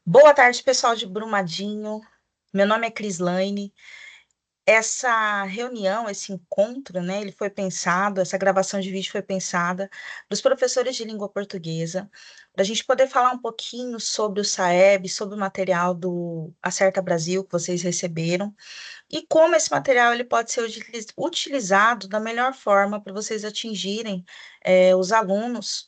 Boa tarde, pessoal de Brumadinho. Meu nome é Crislaine. Essa reunião, esse encontro, né, ele foi pensado, essa gravação de vídeo foi pensada para os professores de língua portuguesa, para a gente poder falar um pouquinho sobre o SAEB, sobre o material do Acerta Brasil que vocês receberam e como esse material ele pode ser utilizado da melhor forma para vocês atingirem os alunos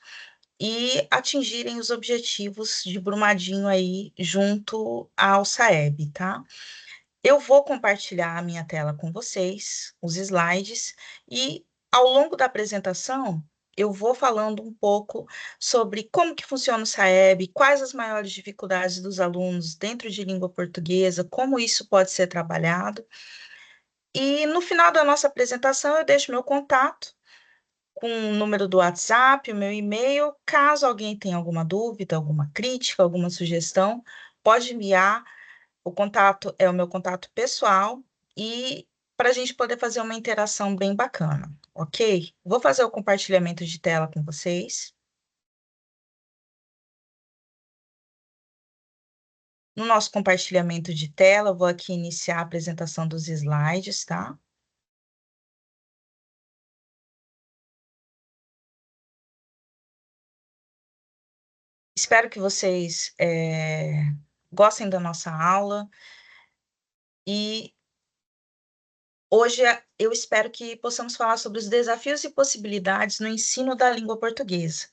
e atingirem os objetivos de Brumadinho aí junto ao SAEB, tá? Eu vou compartilhar a minha tela com vocês, os slides, e ao longo da apresentação eu vou falando um pouco sobre como que funciona o SAEB, quais as maiores dificuldades dos alunos dentro de língua portuguesa, como isso pode ser trabalhado. E no final da nossa apresentação eu deixo meu contato com o número do WhatsApp, o meu e-mail. Caso alguém tenha alguma dúvida, alguma crítica, alguma sugestão, pode enviar. O contato é o meu contato pessoal e para a gente poder fazer uma interação bem bacana, ok? Vou fazer o compartilhamento de tela com vocês. No nosso compartilhamento de tela, eu vou aqui iniciar a apresentação dos slides, tá? Espero que vocês gostem da nossa aula e hoje eu espero que possamos falar sobre os desafios e possibilidades no ensino da língua portuguesa,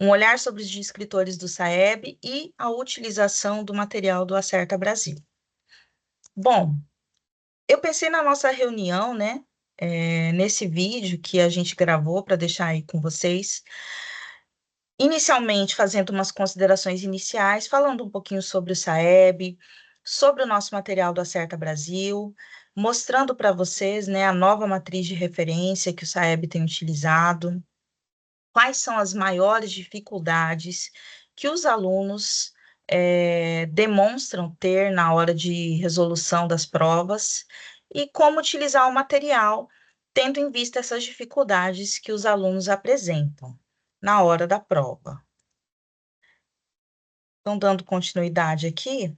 um olhar sobre os escritores do SAEB e a utilização do material do Acerta Brasil. Bom, eu pensei na nossa reunião, né, nesse vídeo que a gente gravou para deixar aí com vocês, inicialmente fazendo umas considerações iniciais, falando um pouquinho sobre o SAEB, sobre o nosso material do Acerta Brasil, mostrando para vocês, né, a nova matriz de referência que o SAEB tem utilizado, quais são as maiores dificuldades que os alunos demonstram ter na hora de resolução das provas e como utilizar o material, tendo em vista essas dificuldades que os alunos apresentam na hora da prova. Então, dando continuidade aqui,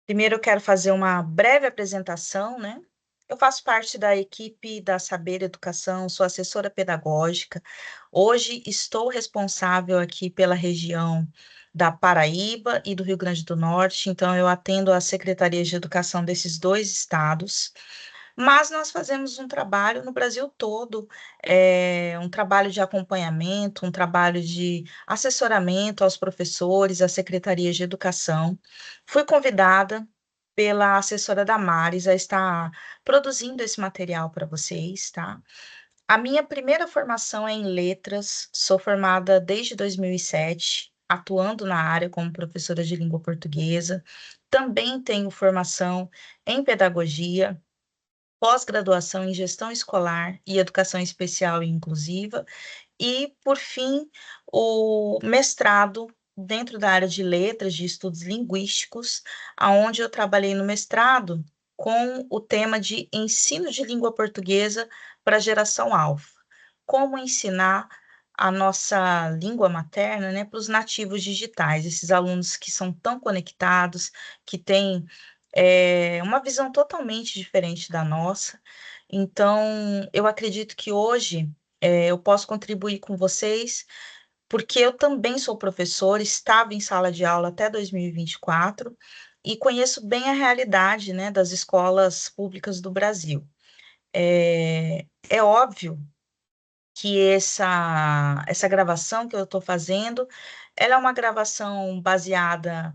primeiro eu quero fazer uma breve apresentação, né? Eu faço parte da equipe da Saber Educação, sou assessora pedagógica. Hoje estou responsável aqui pela região da Paraíba e do Rio Grande do Norte, então eu atendo as secretarias de educação desses dois estados. Mas nós fazemos um trabalho no Brasil todo, um trabalho de acompanhamento, um trabalho de assessoramento aos professores, às secretarias de educação. Fui convidada pela assessora Damares a estar produzindo esse material para vocês, tá? A minha primeira formação é em letras, sou formada desde 2007, atuando na área como professora de língua portuguesa. Também tenho formação em pedagogia, pós-graduação em gestão escolar e educação especial e inclusiva, e, por fim, o mestrado dentro da área de letras, de estudos linguísticos, aonde eu trabalhei no mestrado com o tema de ensino de língua portuguesa para a geração alfa. Como ensinar a nossa língua materna, né, para os nativos digitais, esses alunos que são tão conectados, que têm uma visão totalmente diferente da nossa. Então, eu acredito que hoje eu posso contribuir com vocês, porque eu também sou professora, estava em sala de aula até 2024 e conheço bem a realidade, né, das escolas públicas do Brasil. É óbvio que essa gravação que eu estou fazendo, ela é uma gravação baseada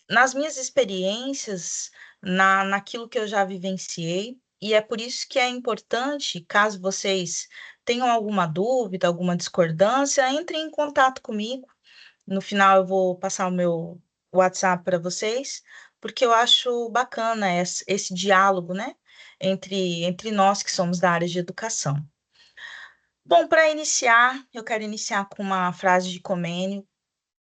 nas minhas experiências, naquilo que eu já vivenciei, e é por isso que é importante, caso vocês tenham alguma dúvida, alguma discordância, entrem em contato comigo. No final, eu vou passar o meu WhatsApp para vocês, porque eu acho bacana esse diálogo, né, entre nós que somos da área de educação. Bom, para iniciar, eu quero iniciar com uma frase de Comênio,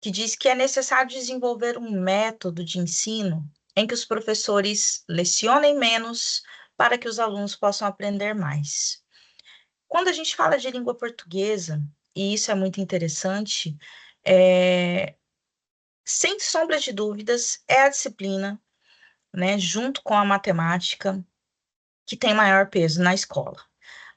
que diz que é necessário desenvolver um método de ensino em que os professores lecionem menos para que os alunos possam aprender mais. Quando a gente fala de língua portuguesa, e isso é muito interessante, é, sem sombra de dúvidas, é a disciplina, né, junto com a matemática, que tem maior peso na escola.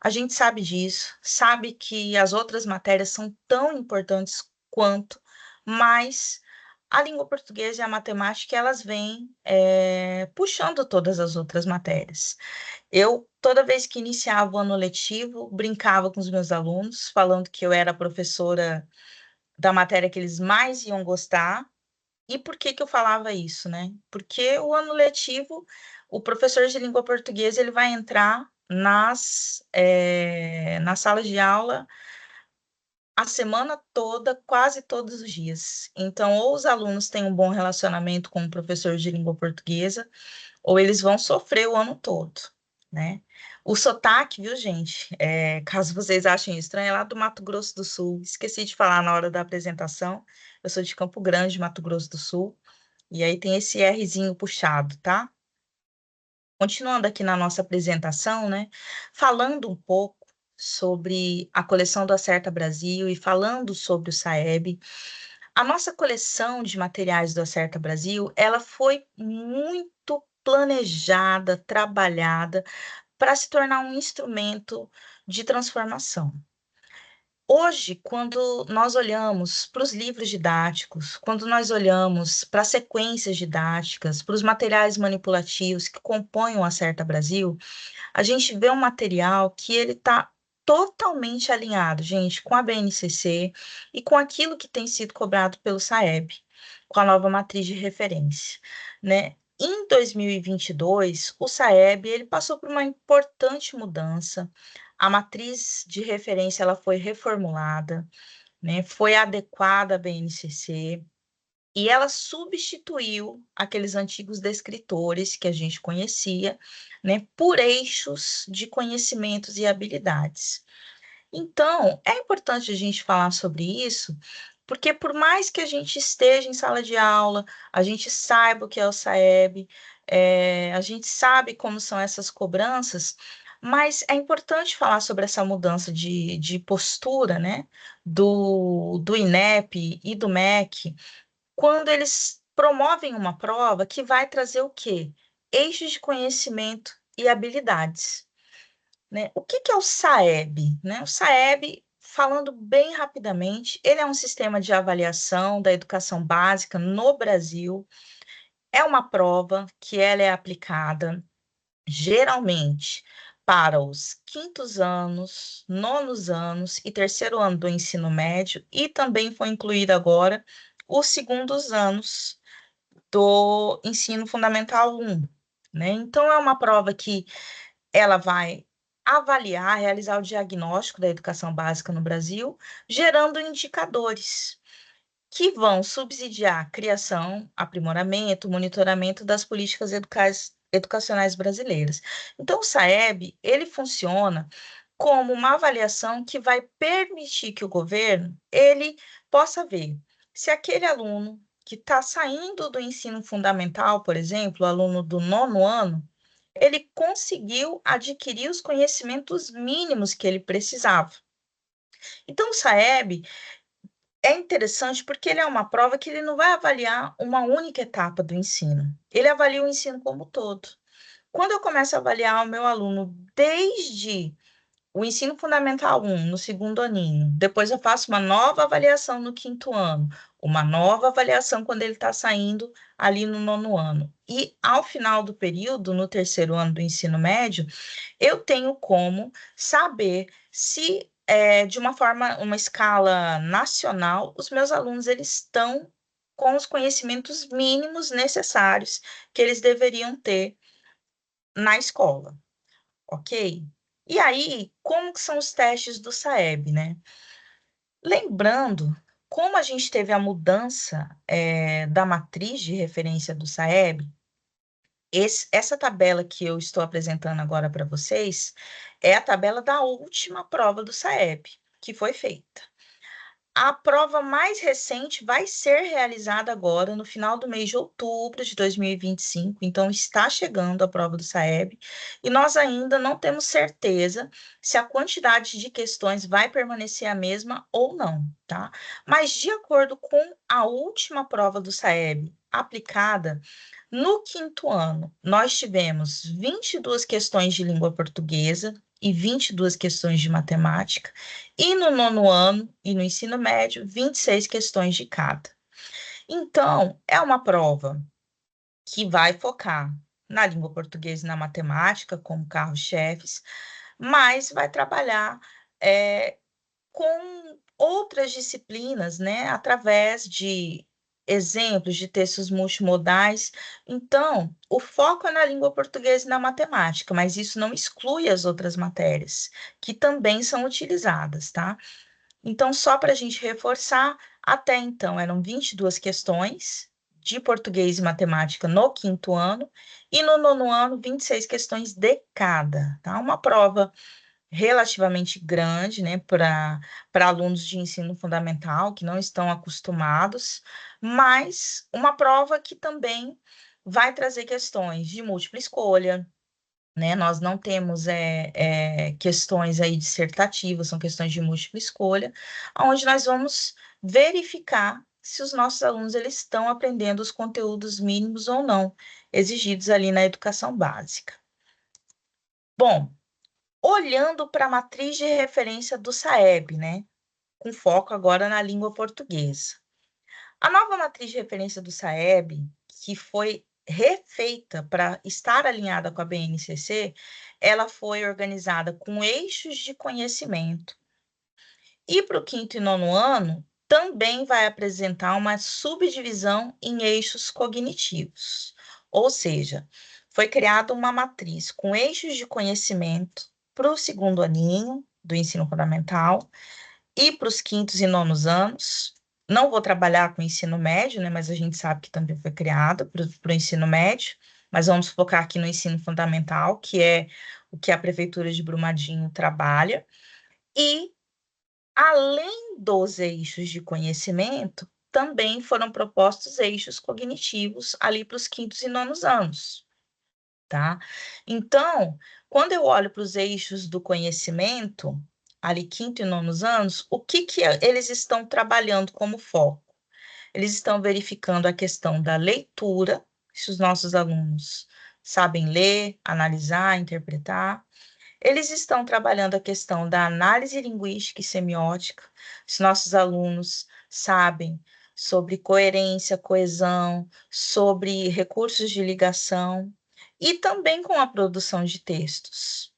A gente sabe disso, sabe que as outras matérias são tão importantes quanto, mas a língua portuguesa e a matemática, elas vêm puxando todas as outras matérias. Eu, toda vez que iniciava o ano letivo, brincava com os meus alunos, falando que eu era a professora da matéria que eles mais iam gostar. E por que que eu falava isso, né? Porque o ano letivo, o professor de língua portuguesa, ele vai entrar nas salas de aula a semana toda, quase todos os dias. Então, ou os alunos têm um bom relacionamento com o professor de língua portuguesa, ou eles vão sofrer o ano todo, né? O sotaque, viu, gente? Caso vocês achem estranho, é lá do Mato Grosso do Sul. Esqueci de falar na hora da apresentação. Eu sou de Campo Grande, Mato Grosso do Sul. E aí tem esse Rzinho puxado, tá? Continuando aqui na nossa apresentação, né? Falando um pouco sobre a coleção do Acerta Brasil e falando sobre o SAEB, a nossa coleção de materiais do Acerta Brasil, ela foi muito planejada, trabalhada para se tornar um instrumento de transformação. Hoje, quando nós olhamos para os livros didáticos, quando nós olhamos para as sequências didáticas, para os materiais manipulativos que compõem o Acerta Brasil, a gente vê um material que ele está totalmente alinhado, gente, com a BNCC e com aquilo que tem sido cobrado pelo SAEB, com a nova matriz de referência, né? Em 2022, o SAEB ele passou por uma importante mudança. A matriz de referência ela foi reformulada, né? Foi adequada à BNCC e ela substituiu aqueles antigos descritores que a gente conhecia, né, por eixos de conhecimentos e habilidades. Então, é importante a gente falar sobre isso, porque por mais que a gente esteja em sala de aula, a gente saiba o que é o SAEB, a gente sabe como são essas cobranças, mas é importante falar sobre essa mudança de postura, né, do INEP e do MEC, quando eles promovem uma prova que vai trazer o quê? Eixos de conhecimento e habilidades, né? O que que é o SAEB, né? O SAEB, falando bem rapidamente, ele é um sistema de avaliação da educação básica no Brasil. É uma prova que ela é aplicada geralmente para os quintos anos, nonos anos e terceiro ano do ensino médio, e também foi incluído agora os segundos anos do ensino fundamental 1, né? Então, é uma prova que ela vai avaliar, realizar o diagnóstico da educação básica no Brasil, gerando indicadores que vão subsidiar a criação, aprimoramento, monitoramento das políticas educacionais brasileiras. Então, o SAEB, ele funciona como uma avaliação que vai permitir que o governo, ele possa ver se aquele aluno que está saindo do ensino fundamental, por exemplo, o aluno do nono ano, ele conseguiu adquirir os conhecimentos mínimos que ele precisava. Então, o SAEB é interessante porque ele é uma prova que ele não vai avaliar uma única etapa do ensino. Ele avalia o ensino como um todo. Quando eu começo a avaliar o meu aluno desde o ensino fundamental 1, no segundo aninho, depois eu faço uma nova avaliação no quinto ano, uma nova avaliação quando ele está saindo ali no nono ano. E ao final do período, no terceiro ano do ensino médio, eu tenho como saber se, de uma forma, uma escala nacional, os meus alunos eles estão com os conhecimentos mínimos necessários que eles deveriam ter na escola, ok? E aí, como que são os testes do SAEB, né? Lembrando, como a gente teve a mudança da matriz de referência do SAEB, essa tabela que eu estou apresentando agora para vocês é a tabela da última prova do SAEB, que foi feita. A prova mais recente vai ser realizada agora no final do mês de outubro de 2025, então está chegando a prova do SAEB, e nós ainda não temos certeza se a quantidade de questões vai permanecer a mesma ou não, tá? Mas de acordo com a última prova do SAEB aplicada, no quinto ano, nós tivemos 22 questões de língua portuguesa e 22 questões de matemática, e no nono ano e no ensino médio, 26 questões de cada. Então, é uma prova que vai focar na língua portuguesa e na matemática como carro-chefes, mas vai trabalhar com outras disciplinas, né, através de exemplos de textos multimodais. Então, o foco é na língua portuguesa e na matemática, mas isso não exclui as outras matérias, que também são utilizadas, tá? Então, só para a gente reforçar, até então eram 22 questões de português e matemática no quinto ano, e no nono ano, 26 questões de cada, tá? Uma prova relativamente grande, né, para alunos de ensino fundamental que não estão acostumados, mas uma prova que também vai trazer questões de múltipla escolha, né? Nós não temos questões aí dissertativas, são questões de múltipla escolha, onde nós vamos verificar se os nossos alunos eles estão aprendendo os conteúdos mínimos ou não exigidos ali na educação básica. Bom, olhando para a matriz de referência do SAEB, né, com foco agora na língua portuguesa. A nova matriz de referência do SAEB, que foi refeita para estar alinhada com a BNCC, ela foi organizada com eixos de conhecimento. E para o quinto e nono ano, também vai apresentar uma subdivisão em eixos cognitivos. Ou seja, foi criada uma matriz com eixos de conhecimento para o segundo aninho do ensino fundamental e para os quintos e nonos anos. Não vou trabalhar com o ensino médio, né, mas a gente sabe que também foi criado para o ensino médio, mas vamos focar aqui no ensino fundamental, que é o que a Prefeitura de Brumadinho trabalha. E, além dos eixos de conhecimento, também foram propostos eixos cognitivos ali para os quintos e nonos anos, tá? Então, quando eu olho para os eixos do conhecimento, ali quinto e nonos anos, o que eles estão trabalhando como foco? Eles estão verificando a questão da leitura, se os nossos alunos sabem ler, analisar, interpretar. Eles estão trabalhando a questão da análise linguística e semiótica, se nossos alunos sabem sobre coerência, coesão, sobre recursos de ligação, e também com a produção de textos.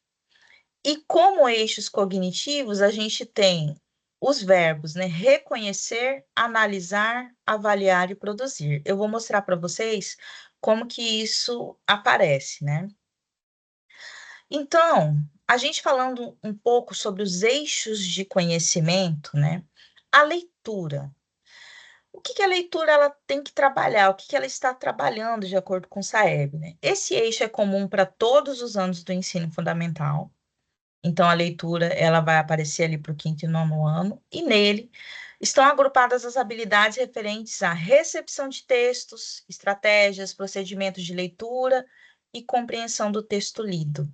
E como eixos cognitivos, a gente tem os verbos, né? Reconhecer, analisar, avaliar e produzir. Eu vou mostrar para vocês como que isso aparece, né? Então, a gente falando um pouco sobre os eixos de conhecimento, né? A leitura. O que a leitura ela tem que trabalhar? O que ela está trabalhando de acordo com o SAEB, né? Esse eixo é comum para todos os anos do ensino fundamental. Então, a leitura ela vai aparecer ali para o quinto e nono ano, e nele estão agrupadas as habilidades referentes à recepção de textos, estratégias, procedimentos de leitura e compreensão do texto lido.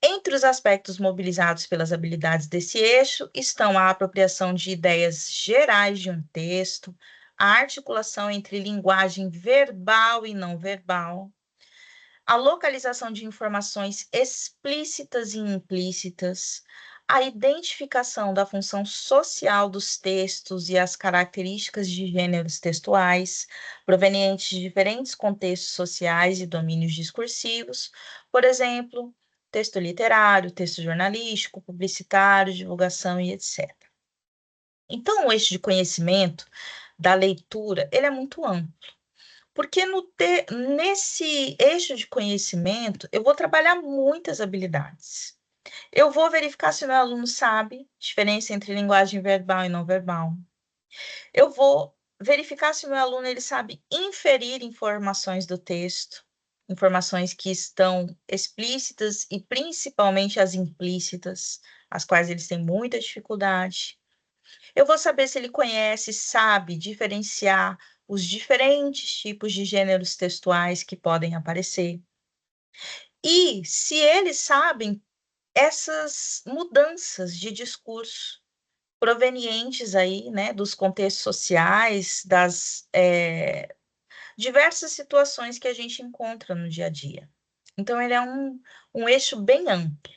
Entre os aspectos mobilizados pelas habilidades desse eixo estão a apropriação de ideias gerais de um texto, a articulação entre linguagem verbal e não verbal, a localização de informações explícitas e implícitas, a identificação da função social dos textos e as características de gêneros textuais, provenientes de diferentes contextos sociais e domínios discursivos, por exemplo, texto literário, texto jornalístico, publicitário, divulgação e etc. Então, o eixo de conhecimento da leitura, ele é muito amplo. Porque nesse eixo de conhecimento, eu vou trabalhar muitas habilidades. Eu vou verificar se o meu aluno sabe a diferença entre linguagem verbal e não verbal. Eu vou verificar se o meu aluno ele sabe inferir informações do texto, informações que estão explícitas e principalmente as implícitas, as quais eles têm muita dificuldade. Eu vou saber se ele conhece, sabe diferenciar os diferentes tipos de gêneros textuais que podem aparecer. E se eles sabem essas mudanças de discurso provenientes aí, né, dos contextos sociais, das diversas situações que a gente encontra no dia a dia. Então, ele é um eixo bem amplo.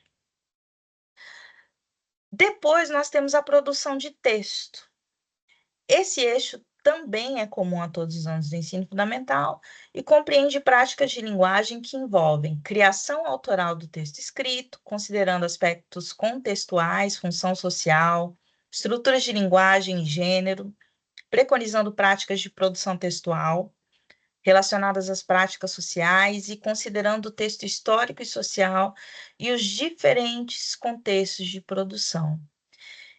Depois, nós temos a produção de texto. Esse eixo também é comum a todos os anos do ensino fundamental e compreende práticas de linguagem que envolvem criação autoral do texto escrito, considerando aspectos contextuais, função social, estruturas de linguagem e gênero, preconizando práticas de produção textual relacionadas às práticas sociais e considerando o texto histórico e social e os diferentes contextos de produção.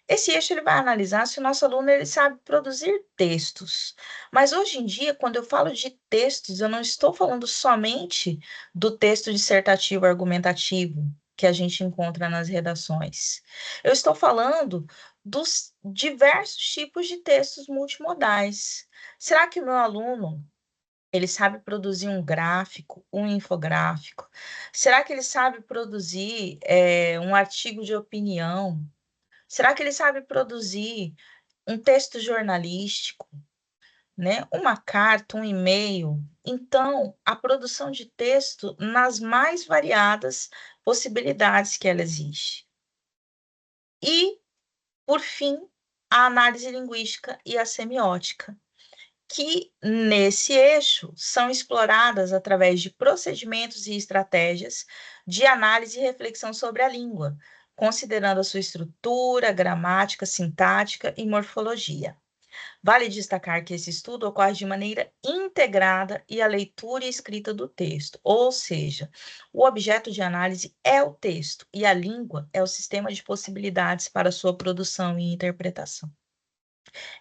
Esse eixo ele vai analisar se o nosso aluno ele sabe produzir textos. Mas hoje em dia, quando eu falo de textos, eu não estou falando somente do texto dissertativo argumentativo que a gente encontra nas redações. Eu estou falando dos diversos tipos de textos multimodais. Será que o meu aluno ele sabe produzir um gráfico, um infográfico? Será que ele sabe produzir um artigo de opinião? Será que ele sabe produzir um texto jornalístico, né? Uma carta, um e-mail? Então, a produção de texto nas mais variadas possibilidades que ela existe. E, por fim, a análise linguística e a semiótica, que nesse eixo são exploradas através de procedimentos e estratégias de análise e reflexão sobre a língua, considerando a sua estrutura, gramática, sintática e morfologia. Vale destacar que esse estudo ocorre de maneira integrada e a leitura e escrita do texto, ou seja, o objeto de análise é o texto e a língua é o sistema de possibilidades para sua produção e interpretação.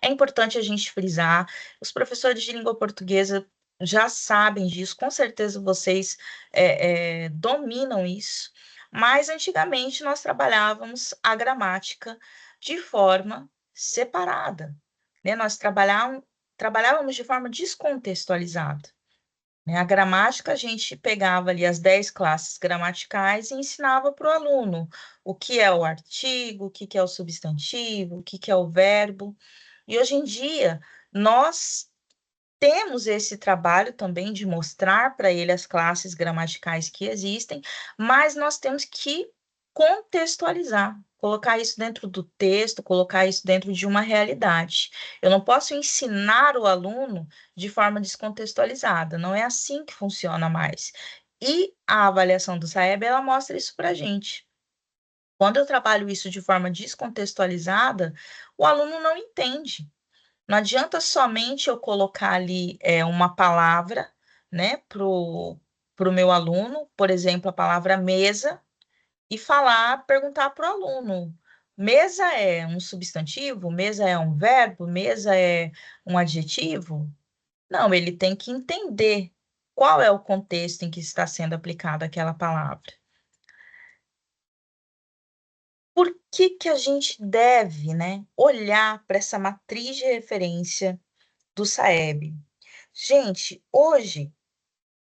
É importante a gente frisar, os professores de língua portuguesa já sabem disso, com certeza vocês dominam isso, mas antigamente nós trabalhávamos a gramática de forma separada, né? Nós trabalhávamos de forma descontextualizada, né? A gramática, a gente pegava ali as 10 classes gramaticais e ensinava para o aluno o que é o artigo, o que é o substantivo, o que é o verbo. E hoje em dia, nós temos esse trabalho também de mostrar para ele as classes gramaticais que existem, mas nós temos que contextualizar, colocar isso dentro do texto, colocar isso dentro de uma realidade. Eu não posso ensinar o aluno de forma descontextualizada, não é assim que funciona mais. E a avaliação do SAEB, ela mostra isso para a gente. Quando eu trabalho isso de forma descontextualizada, o aluno não entende. Não adianta somente eu colocar ali uma palavra, né, pro meu aluno, por exemplo, a palavra mesa, e perguntar para o aluno: mesa é um substantivo? Mesa é um verbo? Mesa é um adjetivo? Não, ele tem que entender qual é o contexto em que está sendo aplicada aquela palavra. Por que que a gente deve, né, olhar para essa matriz de referência do SAEB? Gente, hoje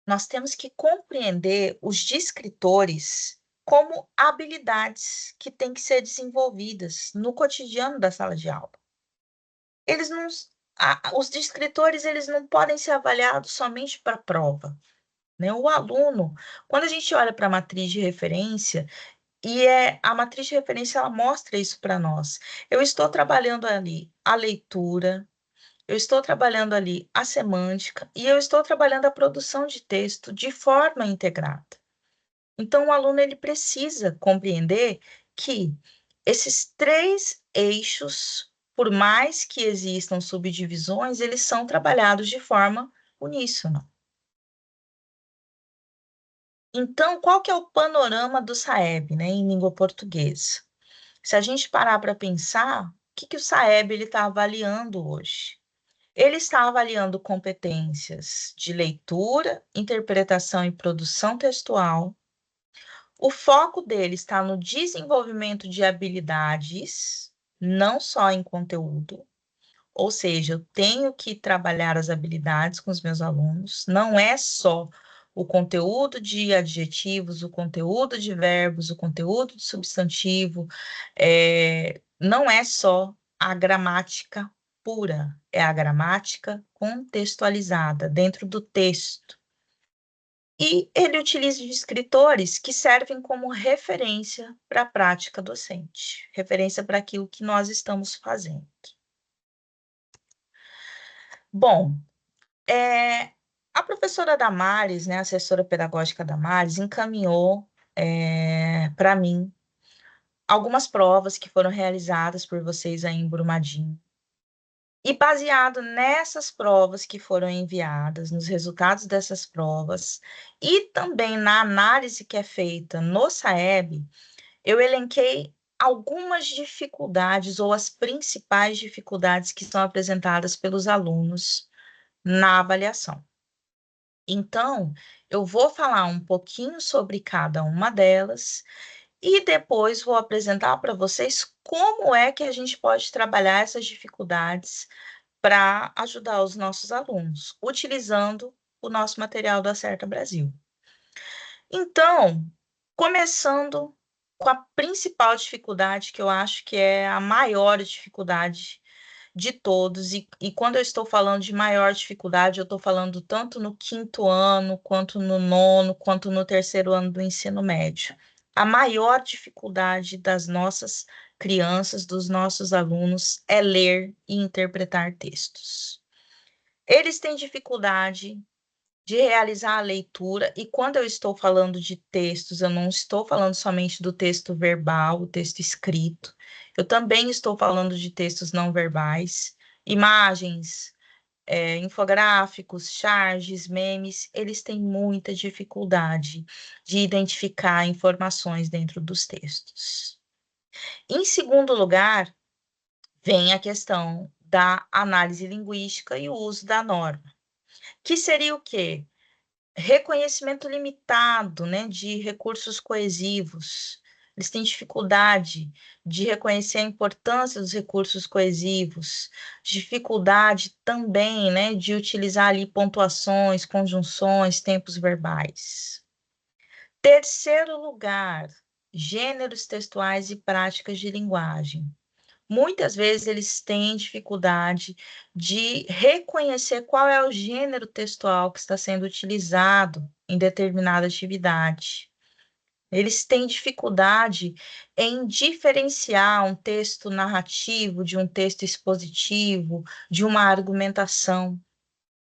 nós temos que compreender os descritores como habilidades que têm que ser desenvolvidas no cotidiano da sala de aula. Eles não, os descritores eles não podem ser avaliados somente para a prova, né? O aluno, quando a gente olha para a matriz de referência, a matriz de referência ela mostra isso para nós. Eu estou trabalhando ali a leitura, eu estou trabalhando ali a semântica e eu estou trabalhando a produção de texto de forma integrada. Então, o aluno ele precisa compreender que esses três eixos, por mais que existam subdivisões, eles são trabalhados de forma uníssona. Então, qual que é o panorama do SAEB, né, em língua portuguesa? Se a gente parar para pensar, o que que o SAEB está avaliando hoje? Ele está avaliando competências de leitura, interpretação e produção textual. O foco dele está no desenvolvimento de habilidades, não só em conteúdo, ou seja, eu tenho que trabalhar as habilidades com os meus alunos, não é só o conteúdo de adjetivos, o conteúdo de verbos, o conteúdo de substantivo, não é só a gramática pura, é a gramática contextualizada dentro do texto. E ele utiliza de escritores que servem como referência para a prática docente, referência para aquilo que nós estamos fazendo. Bom, a professora Damares, né, a assessora pedagógica Damares, encaminhou para mim algumas provas que foram realizadas por vocês aí em Brumadinho. E baseado nessas provas que foram enviadas, nos resultados dessas provas, e também na análise que é feita no SAEB, eu elenquei algumas dificuldades ou as principais dificuldades que são apresentadas pelos alunos na avaliação. Então, eu vou falar um pouquinho sobre cada uma delas e depois vou apresentar para vocês como é que a gente pode trabalhar essas dificuldades para ajudar os nossos alunos, utilizando o nosso material do Acerta Brasil. Então, começando com a principal dificuldade, que eu acho que é a maior dificuldade de todos, e quando eu estou falando de maior dificuldade, eu estou falando tanto no 5º ano, quanto no 9º, quanto no 3º ano do ensino médio. A maior dificuldade das nossas crianças, dos nossos alunos, é ler e interpretar textos. Eles têm dificuldade de realizar a leitura, e quando eu estou falando de textos, eu não estou falando somente do texto verbal, o texto escrito, eu também estou falando de textos não verbais, imagens, infográficos, charges, memes, eles têm muita dificuldade de identificar informações dentro dos textos. Em segundo lugar, vem a questão da análise linguística e o uso da norma, que seria o quê? Reconhecimento limitado, né, de recursos coesivos. Eles têm dificuldade de reconhecer a importância dos recursos coesivos, dificuldade também, né, de utilizar ali pontuações, conjunções, tempos verbais. Terceiro lugar, gêneros textuais e práticas de linguagem. Muitas vezes eles têm dificuldade de reconhecer qual é o gênero textual que está sendo utilizado em determinada atividade. Eles têm dificuldade em diferenciar um texto narrativo de um texto expositivo, de uma argumentação,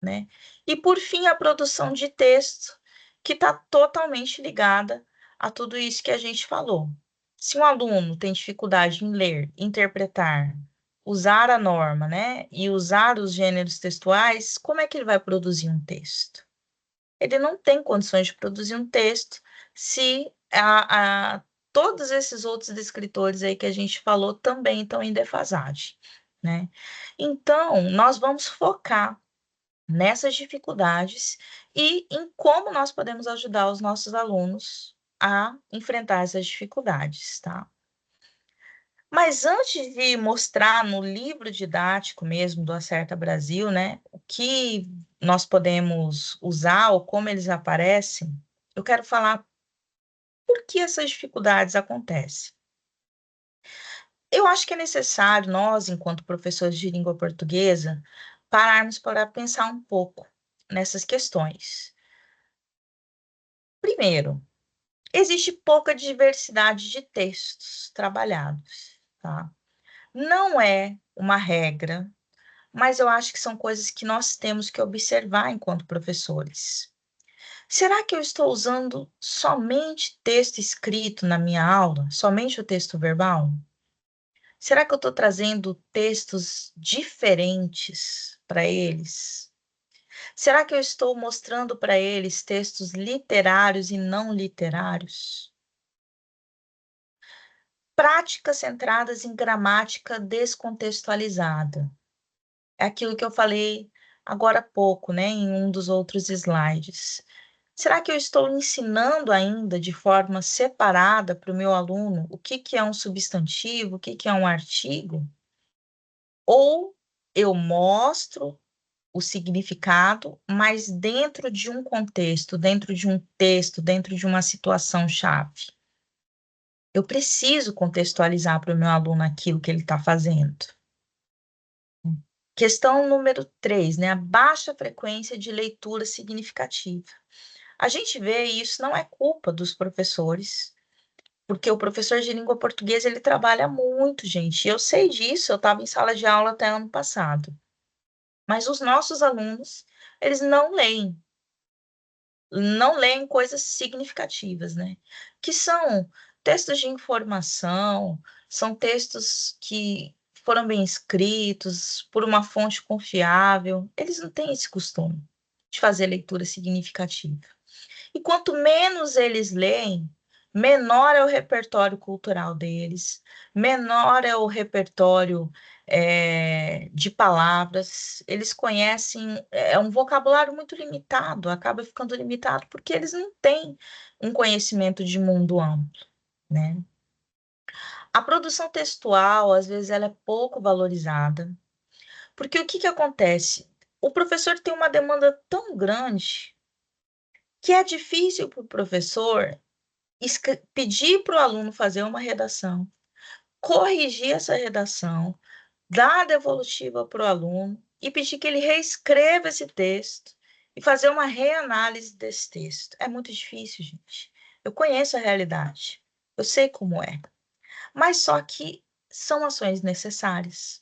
né? E, por fim, a produção de texto, que está totalmente ligada a tudo isso que a gente falou. Se um aluno tem dificuldade em ler, interpretar, usar a norma, né, e usar os gêneros textuais, como é que ele vai produzir um texto? Ele não tem condições de produzir um texto se todos esses outros descritores aí que a gente falou também estão em defasagem, né? Então, nós vamos focar nessas dificuldades e em como nós podemos ajudar os nossos alunos a enfrentar essas dificuldades, tá? Mas antes de mostrar no livro didático mesmo do Acerta Brasil, né, o que nós podemos usar ou como eles aparecem, eu quero falar por que essas dificuldades acontecem. Eu acho que é necessário nós, enquanto professores de língua portuguesa, pararmos para pensar um pouco nessas questões. Primeiro, existe pouca diversidade de textos trabalhados, tá? Não é uma regra, mas eu acho que são coisas que nós temos que observar enquanto professores. Será que eu estou usando somente texto escrito na minha aula? Somente o texto verbal? Será que eu estou trazendo textos diferentes para eles? Será que eu estou mostrando para eles textos literários e não literários? Práticas centradas em gramática descontextualizada. É aquilo que eu falei agora há pouco, né, em um dos outros slides. Será que eu estou ensinando ainda de forma separada para o meu aluno o que que é um substantivo, o que que é um artigo? Ou eu mostro o significado, mas dentro de um contexto, dentro de um texto, dentro de uma situação-chave? Eu preciso contextualizar para o meu aluno aquilo que ele está fazendo. Questão número 3, né? A baixa frequência de leitura significativa. A gente vê, e isso não é culpa dos professores, porque o professor de língua portuguesa ele trabalha muito, gente. Eu sei disso, eu estava em sala de aula até ano passado. Mas os nossos alunos, eles não leem coisas significativas, né? Que são textos de informação, são textos que foram bem escritos, por uma fonte confiável. Eles não têm esse costume de fazer leitura significativa. E quanto menos eles leem, menor é o repertório cultural deles, menor é o repertório de palavras. Eles conhecem, é um vocabulário muito limitado, acaba ficando limitado porque eles não têm um conhecimento de mundo amplo, né? A produção textual, às vezes, ela é pouco valorizada, porque o que que acontece? O professor tem uma demanda tão grande que é difícil para o professor pedir para o aluno fazer uma redação, corrigir essa redação, dar a devolutiva para o aluno e pedir que ele reescreva esse texto e fazer uma reanálise desse texto. É muito difícil, gente. Eu conheço a realidade, eu sei como é, mas só que são ações necessárias.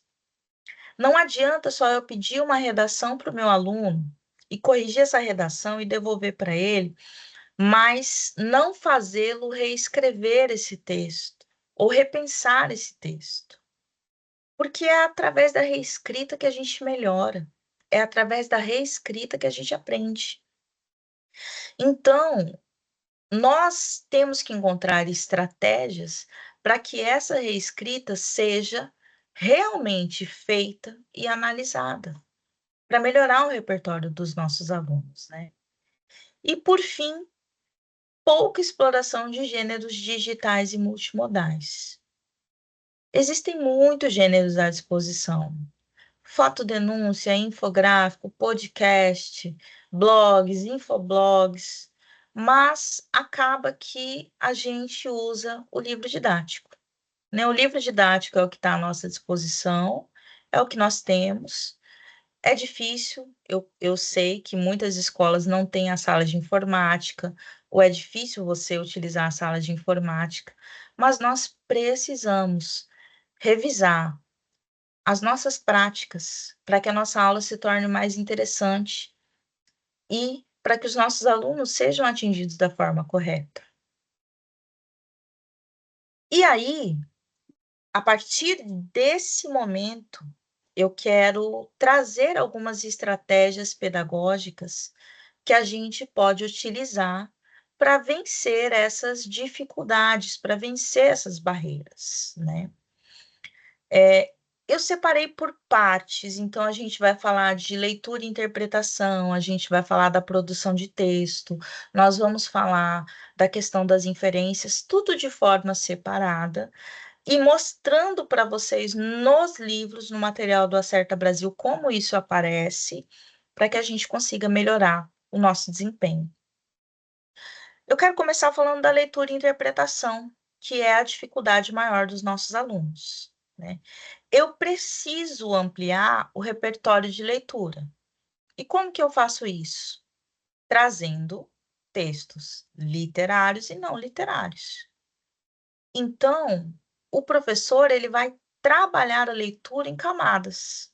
Não adianta só eu pedir uma redação para o meu aluno e corrigir essa redação e devolver para ele, mas não fazê-lo reescrever esse texto ou repensar esse texto. Porque é através da reescrita que a gente melhora, é através da reescrita que a gente aprende. Então, nós temos que encontrar estratégias para que essa reescrita seja realmente feita e analisada, para melhorar o repertório dos nossos alunos, né? E, por fim, pouca exploração de gêneros digitais e multimodais. Existem muitos gêneros à disposição. Fotodenúncia, infográfico, podcast, blogs, infoblogs, mas acaba que a gente usa o livro didático, né? O livro didático é o que está à nossa disposição, é o que nós temos. É difícil, eu sei que muitas escolas não têm a sala de informática, ou é difícil você utilizar a sala de informática, mas nós precisamos revisar as nossas práticas para que a nossa aula se torne mais interessante e para que os nossos alunos sejam atingidos da forma correta. E aí, a partir desse momento, eu quero trazer algumas estratégias pedagógicas que a gente pode utilizar para vencer essas dificuldades, para vencer essas barreiras, né? Eu separei por partes, então a gente vai falar de leitura e interpretação, a gente vai falar da produção de texto, nós vamos falar da questão das inferências, tudo de forma separada, e mostrando para vocês nos livros, no material do Acerta Brasil, como isso aparece, para que a gente consiga melhorar o nosso desempenho. Eu quero começar falando da leitura e interpretação, que é a dificuldade maior dos nossos alunos, né? Eu preciso ampliar o repertório de leitura. E como que eu faço isso? Trazendo textos literários e não literários. Então, o professor ele vai trabalhar a leitura em camadas.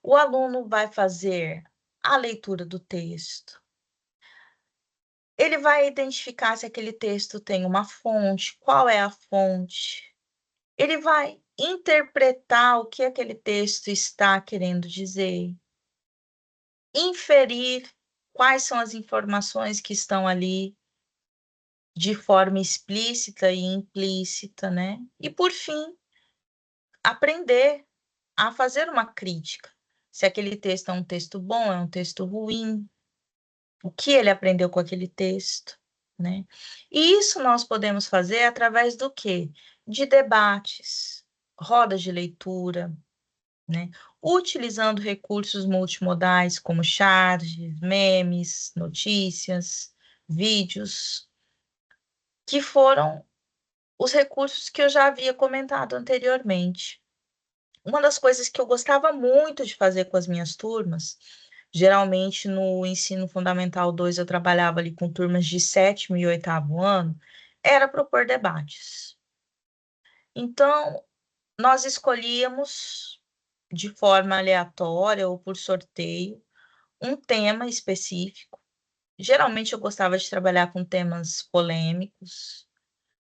O aluno vai fazer a leitura do texto. Ele vai identificar se aquele texto tem uma fonte, qual é a fonte. Ele vai interpretar o que aquele texto está querendo dizer, inferir quais são as informações que estão ali de forma explícita e implícita, né? E por fim, aprender a fazer uma crítica. Se aquele texto é um texto bom, é um texto ruim, o que ele aprendeu com aquele texto, né? E isso nós podemos fazer através do quê? De debates, rodas de leitura, né? Utilizando recursos multimodais como charts, memes, notícias, vídeos, que foram os recursos que eu já havia comentado anteriormente. Uma das coisas que eu gostava muito de fazer com as minhas turmas, geralmente no ensino fundamental 2 eu trabalhava ali com turmas de sétimo e oitavo ano, era propor debates. Então, nós escolhíamos de forma aleatória ou por sorteio um tema específico. Geralmente eu gostava de trabalhar com temas polêmicos,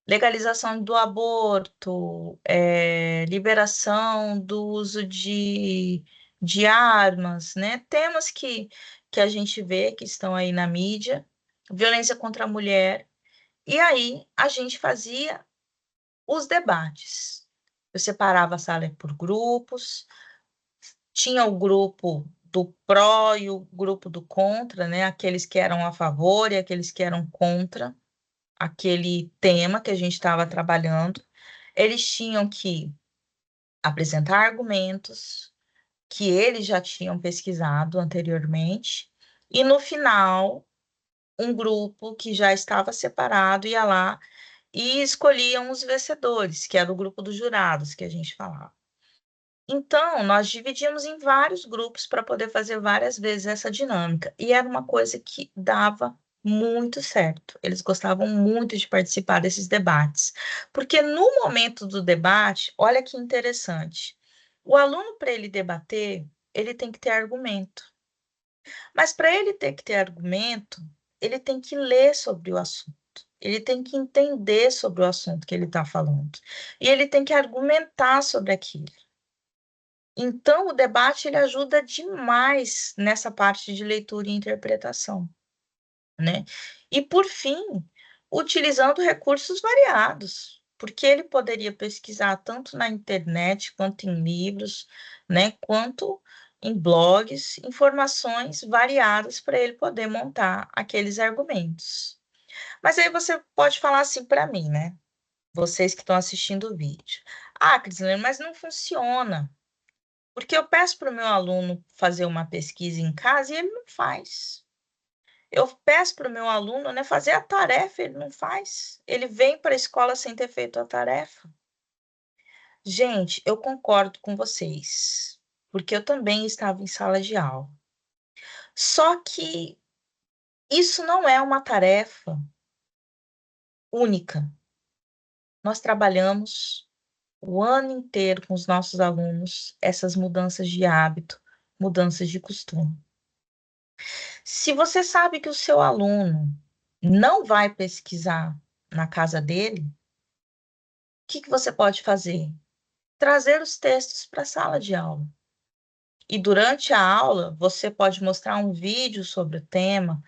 legalização do aborto, liberação do uso de armas, né? Temas que a gente vê que estão aí na mídia, violência contra a mulher. E aí a gente fazia os debates. Eu separava a sala por grupos, tinha o grupo do pró e o grupo do contra, né? Aqueles que eram a favor e aqueles que eram contra aquele tema que a gente estava trabalhando. Eles tinham que apresentar argumentos que eles já tinham pesquisado anteriormente, e no final, um grupo que já estava separado ia lá e escolhiam os vencedores, que era o grupo dos jurados que a gente falava. Então, nós dividimos em vários grupos para poder fazer várias vezes essa dinâmica. E era uma coisa que dava muito certo. Eles gostavam muito de participar desses debates. Porque no momento do debate, olha que interessante. O aluno, para ele debater, ele tem que ter argumento. Mas para ele ter que ter argumento, ele tem que ler sobre o assunto. Ele tem que entender sobre o assunto que ele está falando. E ele tem que argumentar sobre aquilo. Então, o debate ele ajuda demais nessa parte de leitura e interpretação, né? E, por fim, utilizando recursos variados, porque ele poderia pesquisar tanto na internet, quanto em livros, né? Quanto em blogs, informações variadas para ele poder montar aqueles argumentos. Mas aí você pode falar assim para mim, né? Vocês que estão assistindo o vídeo. Ah, Crislene, mas não funciona. Porque eu peço para o meu aluno fazer uma pesquisa em casa e ele não faz. Eu peço para o meu aluno, né, fazer a tarefa, ele não faz. Ele vem para a escola sem ter feito a tarefa. Gente, eu concordo com vocês, porque eu também estava em sala de aula. Só que isso não é uma tarefa única. Nós trabalhamos o ano inteiro com os nossos alunos essas mudanças de hábito, mudanças de costume. Se você sabe que o seu aluno não vai pesquisar na casa dele, o que que você pode fazer? Trazer os textos para a sala de aula. E durante a aula, você pode mostrar um vídeo sobre o tema,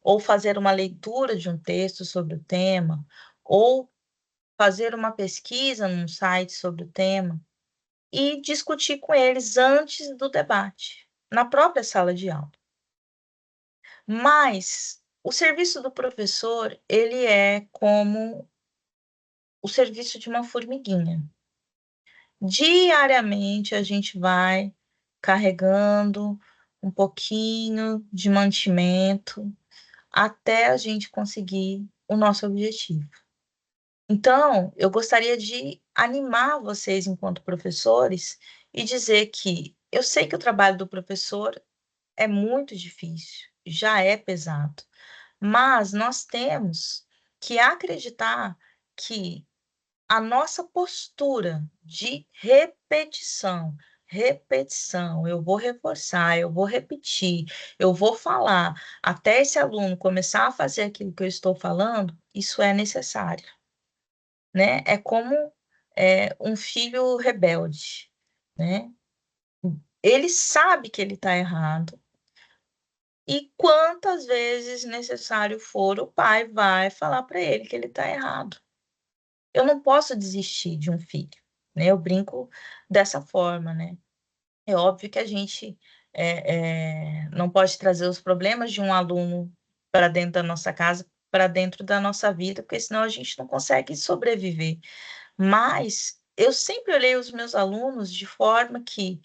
ou fazer uma leitura de um texto sobre o tema, ou fazer uma pesquisa num site sobre o tema e discutir com eles antes do debate, na própria sala de aula. Mas o serviço do professor, ele é como o serviço de uma formiguinha. Diariamente a gente vai carregando um pouquinho de mantimento até a gente conseguir o nosso objetivo. Então, eu gostaria de animar vocês enquanto professores e dizer que eu sei que o trabalho do professor é muito difícil, já é pesado. Mas nós temos que acreditar que a nossa postura de repetição, repetição, eu vou reforçar, eu vou repetir, eu vou falar, até esse aluno começar a fazer aquilo que eu estou falando, isso é necessário, né? É como um filho rebelde, né? Ele sabe que ele está errado, e quantas vezes necessário for, o pai vai falar para ele que ele está errado. Eu não posso desistir de um filho, né? Eu brinco dessa forma, né? É óbvio que a gente não pode trazer os problemas de um aluno para dentro da nossa casa, para dentro da nossa vida, porque senão a gente não consegue sobreviver. Mas eu sempre olhei os meus alunos de forma que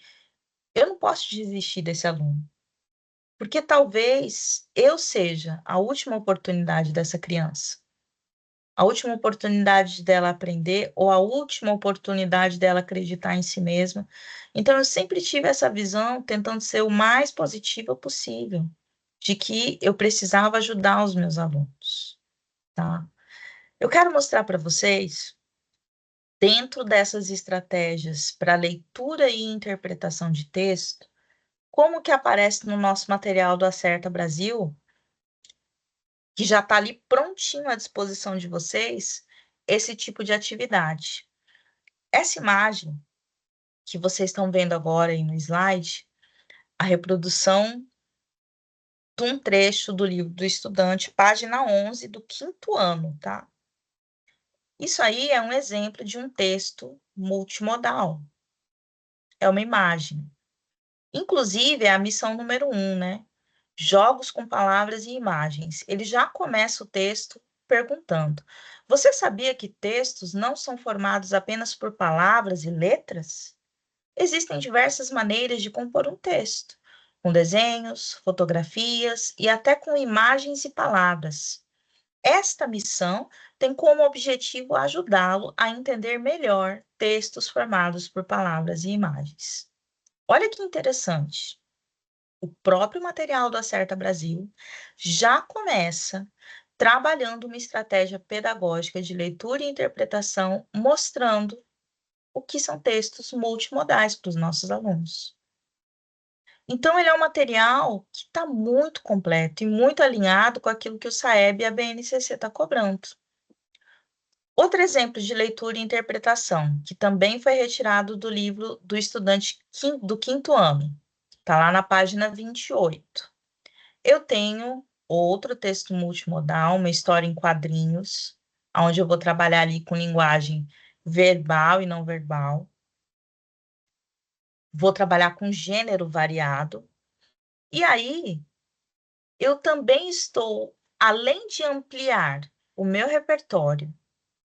eu não posso desistir desse aluno, porque talvez eu seja a última oportunidade dessa criança, a última oportunidade dela aprender ou a última oportunidade dela acreditar em si mesma. Então, eu sempre tive essa visão, tentando ser o mais positiva possível, de que eu precisava ajudar os meus alunos, tá? Eu quero mostrar para vocês, dentro dessas estratégias para leitura e interpretação de texto, como que aparece no nosso material do Acerta Brasil, que já está ali prontinho à disposição de vocês, esse tipo de atividade. Essa imagem que vocês estão vendo agora aí no slide, a reprodução de um trecho do livro do estudante, página 11 do 5º ano, tá? Isso aí é um exemplo de um texto multimodal. É uma imagem. Inclusive, é a missão número 1, né? Jogos com palavras e imagens. Ele já começa o texto perguntando: você sabia que textos não são formados apenas por palavras e letras? Existem diversas maneiras de compor um texto, com desenhos, fotografias e até com imagens e palavras. Esta missão tem como objetivo ajudá-lo a entender melhor textos formados por palavras e imagens. Olha que interessante. O próprio material do Acerta Brasil já começa trabalhando uma estratégia pedagógica de leitura e interpretação, mostrando o que são textos multimodais para os nossos alunos. Então, ele é um material que está muito completo e muito alinhado com aquilo que o SAEB e a BNCC está cobrando. Outro exemplo de leitura e interpretação, que também foi retirado do livro do estudante do 5º ano, está lá na página 28. Eu tenho outro texto multimodal, uma história em quadrinhos, onde eu vou trabalhar ali com linguagem verbal e não verbal. Vou trabalhar com gênero variado. E aí, eu também estou, além de ampliar o meu repertório,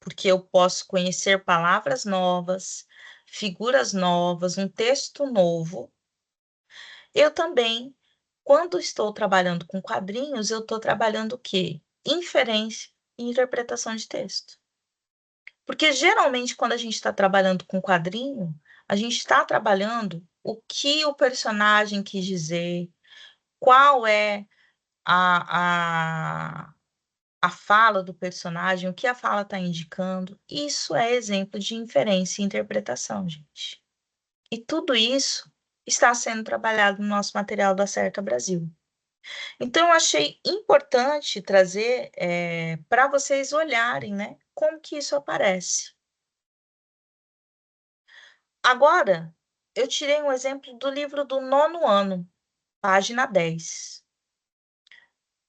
porque eu posso conhecer palavras novas, figuras novas, um texto novo, eu também, quando estou trabalhando com quadrinhos, eu estou trabalhando o quê? Inferência e interpretação de texto. Porque geralmente, quando a gente está trabalhando com quadrinho, a gente está trabalhando o que o personagem quis dizer, qual é a, a fala do personagem, o que a fala está indicando. Isso é exemplo de inferência e interpretação, gente. E tudo isso está sendo trabalhado no nosso material do Acerta Brasil. Então, eu achei importante trazer para vocês olharem, né, como que isso aparece. Agora, eu tirei um exemplo do livro do 9º ano, página 10.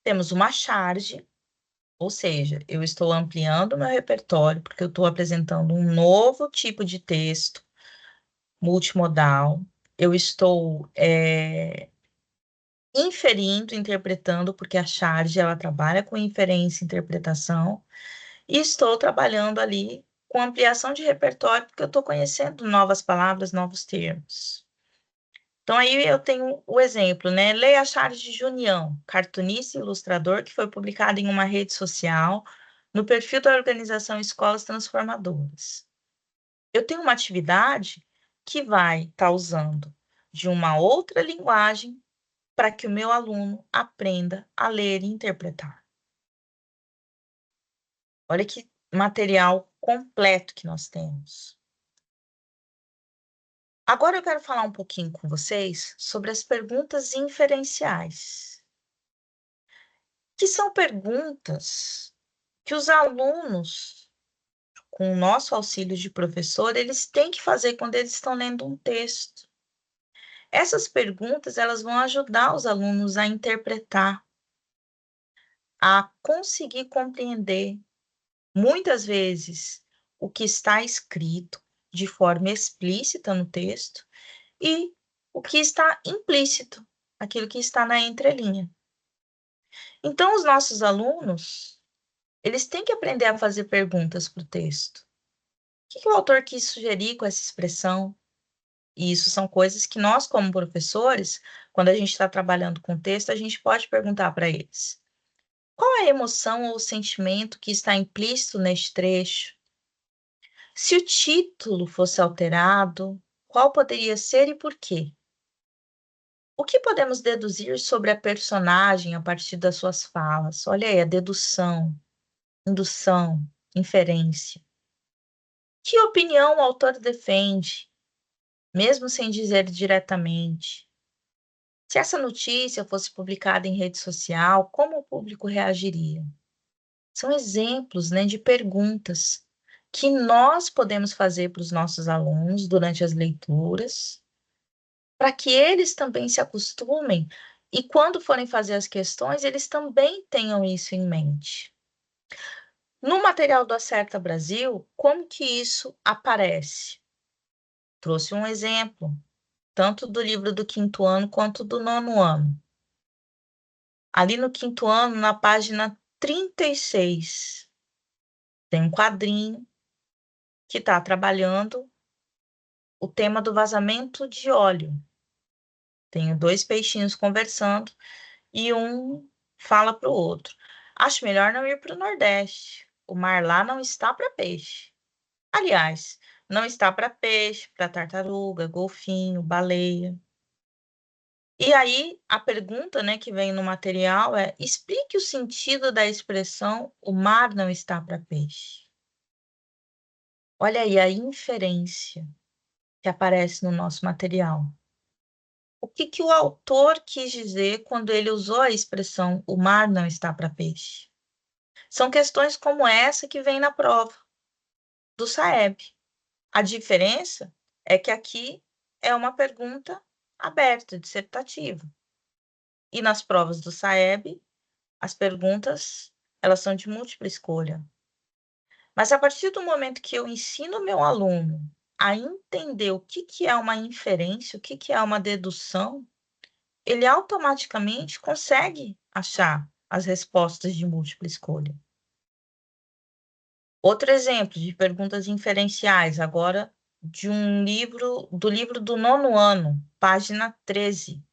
Temos uma charge, ou seja, eu estou ampliando o meu repertório, porque eu estou apresentando um novo tipo de texto multimodal. Eu estou inferindo, interpretando, porque a charge ela trabalha com inferência e interpretação, e estou trabalhando ali com ampliação de repertório, porque eu estou conhecendo novas palavras, novos termos. Então, aí eu tenho o exemplo, né? Leia Charles de Junião, cartunista e ilustrador, que foi publicado em uma rede social, no perfil da organização Escolas Transformadoras. Eu tenho uma atividade que vai estar usando de uma outra linguagem para que o meu aluno aprenda a ler e interpretar. Olha que material completo que nós temos. Agora eu quero falar um pouquinho com vocês sobre as perguntas inferenciais, que são perguntas que os alunos, com o nosso auxílio de professor, eles têm que fazer quando eles estão lendo um texto. Essas perguntas, elas vão ajudar os alunos a interpretar, a conseguir compreender, muitas vezes, o que está escrito de forma explícita no texto e o que está implícito, aquilo que está na entrelinha. Então, os nossos alunos, eles têm que aprender a fazer perguntas para o texto. O que o autor quis sugerir com essa expressão? E isso são coisas que nós, como professores, quando a gente está trabalhando com texto, a gente pode perguntar para eles. Qual é a emoção ou o sentimento que está implícito neste trecho? Se o título fosse alterado, qual poderia ser e por quê? O que podemos deduzir sobre a personagem a partir das suas falas? Olha aí, a dedução, indução, inferência. Que opinião o autor defende, mesmo sem dizer diretamente? Se essa notícia fosse publicada em rede social, como o público reagiria? São exemplos, né, de perguntas que nós podemos fazer para os nossos alunos durante as leituras, para que eles também se acostumem e quando forem fazer as questões, eles também tenham isso em mente. No material do Acerta Brasil, como que isso aparece? Trouxe um exemplo, tanto do livro do 5º ano quanto do 9º ano. Ali no 5º ano, na página 36, tem um quadrinho que está trabalhando o tema do vazamento de óleo. Tenho 2 peixinhos conversando e um fala para o outro: "Acho melhor não ir para o Nordeste. O mar lá não está para peixe. Aliás, não está para peixe, para tartaruga, golfinho, baleia". E aí, a pergunta, né, que vem no material é: explique o sentido da expressão "o mar não está para peixe". Olha aí a inferência que aparece no nosso material. O que o autor quis dizer quando ele usou a expressão "o mar não está para peixe"? São questões como essa que vem na prova do SAEB. A diferença é que aqui é uma pergunta aberta, dissertativa. E nas provas do SAEB, as perguntas, elas são de múltipla escolha. Mas a partir do momento que eu ensino o meu aluno a entender o que é uma inferência, o que é uma dedução, ele automaticamente consegue achar as respostas de múltipla escolha. Outro exemplo de perguntas inferenciais, agora do livro do 9º ano, página 13.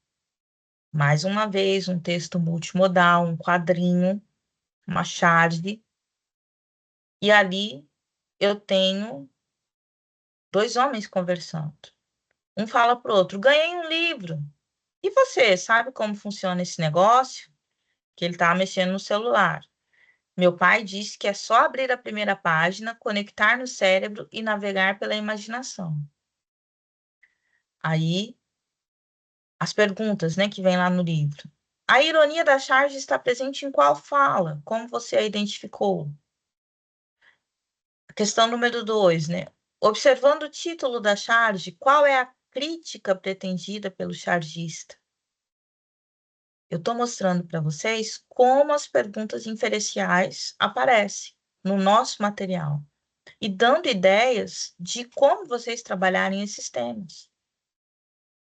Mais uma vez, um texto multimodal, um quadrinho, uma charge, e ali eu tenho 2 homens conversando. Um fala para o outro: "Ganhei um livro. E você, sabe como funciona esse negócio?" Que ele estava mexendo no celular. "Meu pai disse que é só abrir a primeira página, conectar no cérebro e navegar pela imaginação." Aí, as perguntas, né, que vem lá no livro. A ironia da charge está presente em qual fala? Como você a identificou? A questão número 2, né? Observando o título da charge, qual é a crítica pretendida pelo chargista? Eu estou mostrando para vocês como as perguntas inferenciais aparecem no nosso material e dando ideias de como vocês trabalharem esses temas,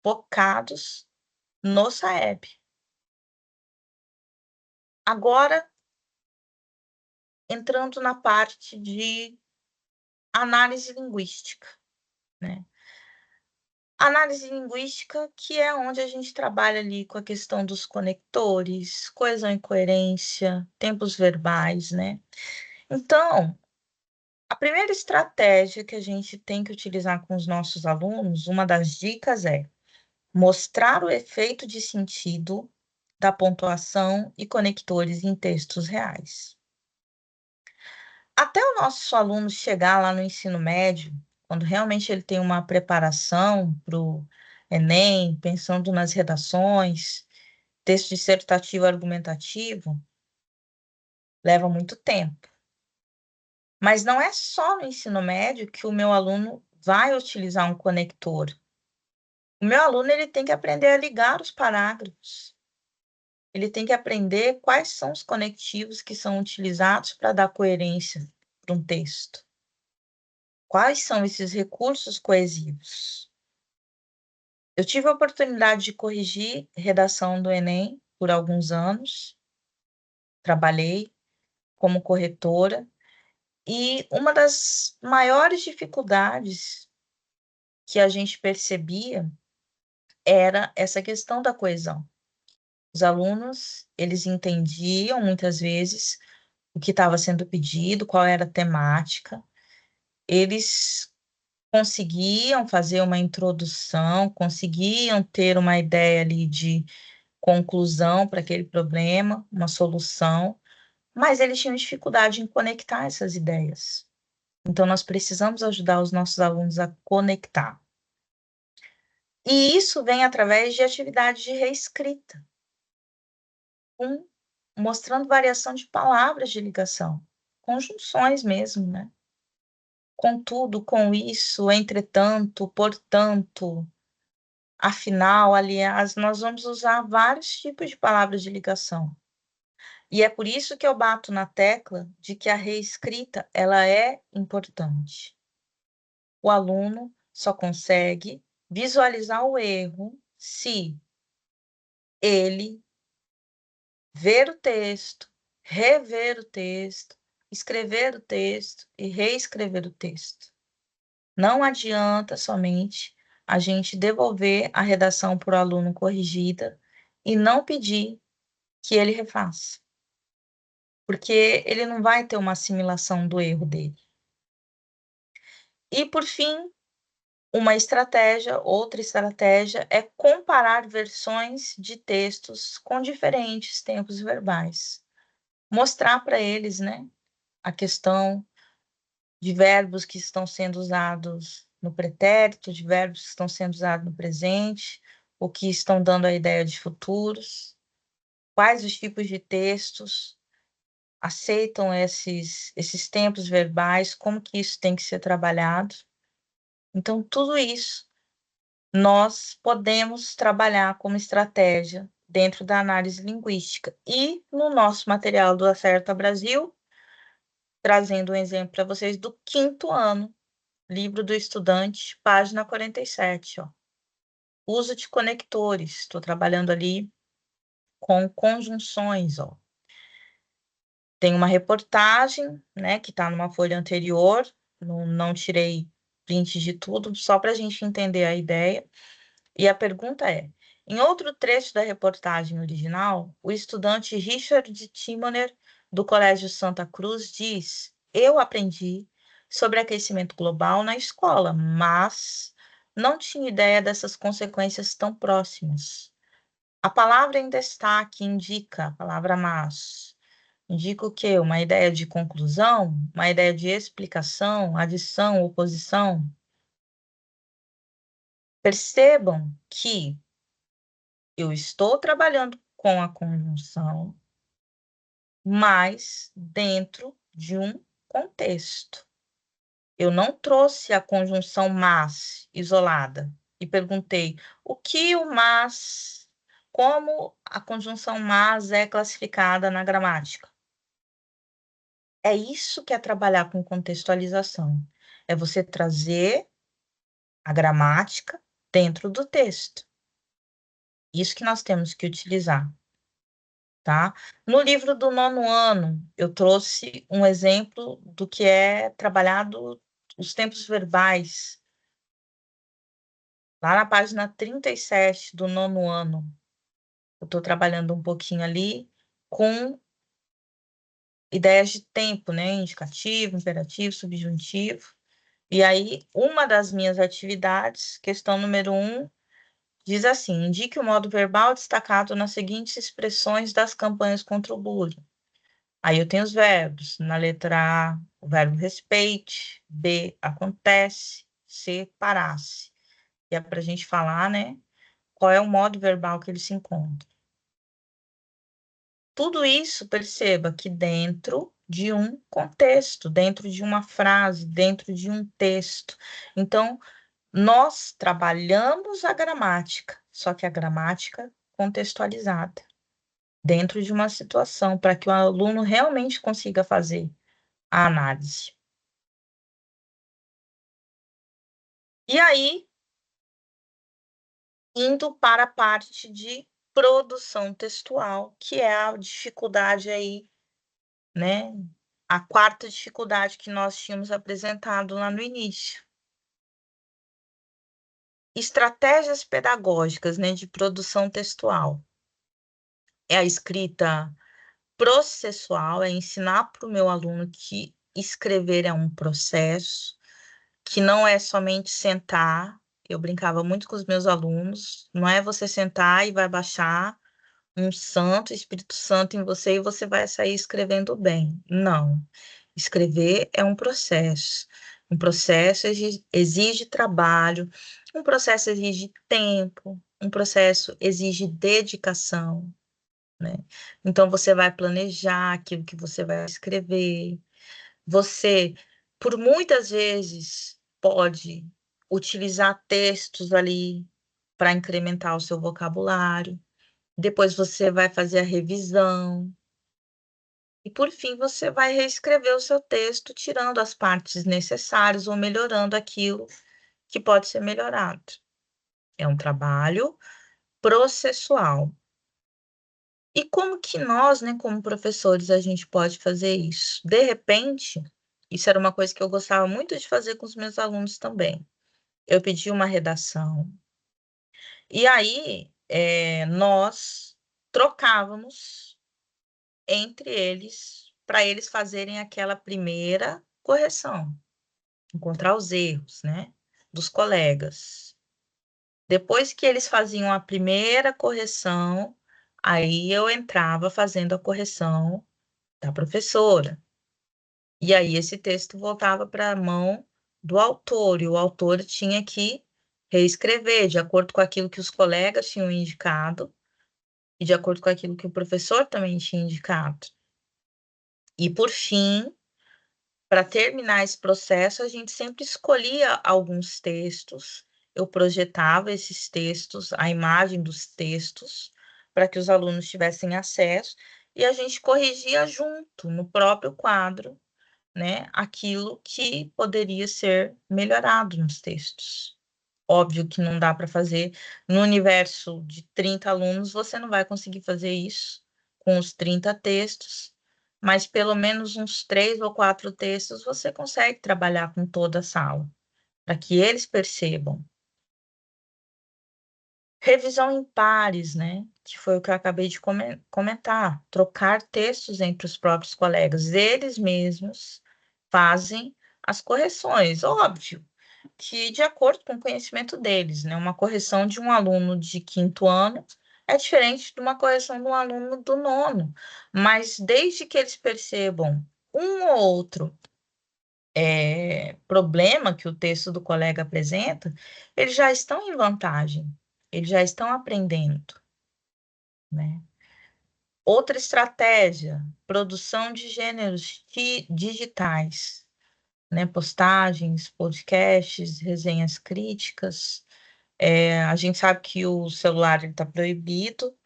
focados no SAEB. Agora, entrando na parte de análise linguística, né? Análise linguística, que é onde a gente trabalha ali com a questão dos conectores, coesão e coerência, tempos verbais, né? Então, a primeira estratégia que a gente tem que utilizar com os nossos alunos, uma das dicas é mostrar o efeito de sentido da pontuação e conectores em textos reais. Até o nosso aluno chegar lá no ensino médio, quando realmente ele tem uma preparação para o Enem, pensando nas redações, texto dissertativo argumentativo, leva muito tempo. Mas não é só no ensino médio que o meu aluno vai utilizar um conector. O meu aluno ele tem que aprender a ligar os parágrafos. Ele tem que aprender quais são os conectivos que são utilizados para dar coerência para um texto. Quais são esses recursos coesivos? Eu tive a oportunidade de corrigir redação do Enem por alguns anos, trabalhei como corretora, e uma das maiores dificuldades que a gente percebia era essa questão da coesão. Os alunos, eles entendiam muitas vezes o que estava sendo pedido, qual era a temática, eles conseguiam fazer uma introdução, conseguiam ter uma ideia ali de conclusão para aquele problema, uma solução, mas eles tinham dificuldade em conectar essas ideias. Então, nós precisamos ajudar os nossos alunos a conectar. E isso vem através de atividades de reescrita, mostrando variação de palavras de ligação, conjunções mesmo, né? Contudo, com isso, entretanto, portanto, afinal, aliás, nós vamos usar vários tipos de palavras de ligação. E é por isso que eu bato na tecla de que a reescrita, ela é importante. O aluno só consegue visualizar o erro se ele ver o texto, rever o texto, escrever o texto e reescrever o texto. Não adianta somente a gente devolver a redação para o aluno corrigida e não pedir que ele refaça, porque ele não vai ter uma assimilação do erro dele. E, por fim, outra estratégia é comparar versões de textos com diferentes tempos verbais. Mostrar para eles, né, a questão de verbos que estão sendo usados no pretérito, de verbos que estão sendo usados no presente, o que estão dando a ideia de futuros, quais os tipos de textos aceitam esses tempos verbais, como que isso tem que ser trabalhado. Então, tudo isso nós podemos trabalhar como estratégia dentro da análise linguística. E no nosso material do Acerta Brasil, trazendo um exemplo para vocês do 5º ano, livro do estudante, página 47, ó. Uso de conectores, estou trabalhando ali com conjunções, ó. Tem uma reportagem, né, que está numa folha anterior, não tirei print de tudo, só para a gente entender a ideia. E a pergunta é: em outro trecho da reportagem original, o estudante Richard Timoner, do Colégio Santa Cruz, diz: eu aprendi sobre aquecimento global na escola, mas não tinha ideia dessas consequências tão próximas. A palavra em destaque indica, a palavra mas, indica o quê? Uma ideia de conclusão, uma ideia de explicação, adição, oposição. Percebam que eu estou trabalhando com a conjunção, mas dentro de um contexto. Eu não trouxe a conjunção mas isolada e perguntei o que o mas, como a conjunção mas é classificada na gramática. É isso que é trabalhar com contextualização. É você trazer a gramática dentro do texto. Isso que nós temos que utilizar. Tá? No livro do 9º ano, eu trouxe um exemplo do que é trabalhado os tempos verbais, lá na página 37 do 9º ano. Eu estou trabalhando um pouquinho ali com ideias de tempo, né? Indicativo, imperativo, subjuntivo. E aí, uma das minhas atividades, questão número 1, diz assim: indique o modo verbal destacado nas seguintes expressões das campanhas contra o bullying. Aí eu tenho os verbos. Na letra A, o verbo respeite. B, acontece. C, parasse. E é para a gente falar, né, qual é o modo verbal que ele se encontra. Tudo isso, perceba que dentro de um contexto, dentro de uma frase, dentro de um texto. Então, nós trabalhamos a gramática, só que a gramática contextualizada, dentro de uma situação, para que o aluno realmente consiga fazer a análise. E aí, indo para a parte de produção textual, que é a dificuldade aí né? A quarta dificuldade que nós tínhamos apresentado lá no início. Estratégias pedagógicas, né, de produção textual. É a escrita processual, é ensinar para o meu aluno que escrever é um processo, que não é somente sentar. Eu brincava muito com os meus alunos, não é você sentar e vai baixar um santo, Espírito Santo em você e você vai sair escrevendo bem. Não. Escrever é um processo. Um processo exige trabalho, um processo exige tempo, um processo exige dedicação, né? Então, você vai planejar aquilo que você vai escrever. Você, por muitas vezes, pode utilizar textos ali para incrementar o seu vocabulário. Depois você vai fazer a revisão. E, por fim, você vai reescrever o seu texto, tirando as partes necessárias ou melhorando aquilo que pode ser melhorado. É um trabalho processual. E como que nós, né, como professores, a gente pode fazer isso? De repente, isso era uma coisa que eu gostava muito de fazer com os meus alunos também. Eu pedi uma redação, e aí nós trocávamos entre eles para eles fazerem aquela primeira correção, encontrar os erros, né, dos colegas. Depois que eles faziam a primeira correção, aí eu entrava fazendo a correção da professora. E aí esse texto voltava para a mão do autor, e o autor tinha que reescrever de acordo com aquilo que os colegas tinham indicado e de acordo com aquilo que o professor também tinha indicado. E por fim, para terminar esse processo, a gente sempre escolhia alguns textos, eu projetava esses textos, a imagem dos textos, para que os alunos tivessem acesso, e a gente corrigia junto, no próprio quadro, né, aquilo que poderia ser melhorado nos textos. Óbvio que não dá para fazer no universo de 30 alunos, você não vai conseguir fazer isso com os 30 textos, mas pelo menos uns 3 ou 4 textos você consegue trabalhar com toda a sala, para que eles percebam. Revisão em pares, né? Que foi o que eu acabei de comentar. Trocar textos entre os próprios colegas. Eles mesmos fazem as correções. Óbvio que de acordo com o conhecimento deles, né? Uma correção de um aluno de quinto ano é diferente de uma correção de um aluno do nono. Mas desde que eles percebam um ou outro problema que o texto do colega apresenta, eles já estão em vantagem, eles já estão aprendendo, né? Outra estratégia, produção de gêneros digitais, né? Postagens, podcasts, resenhas críticas. A gente sabe que o celular está proibido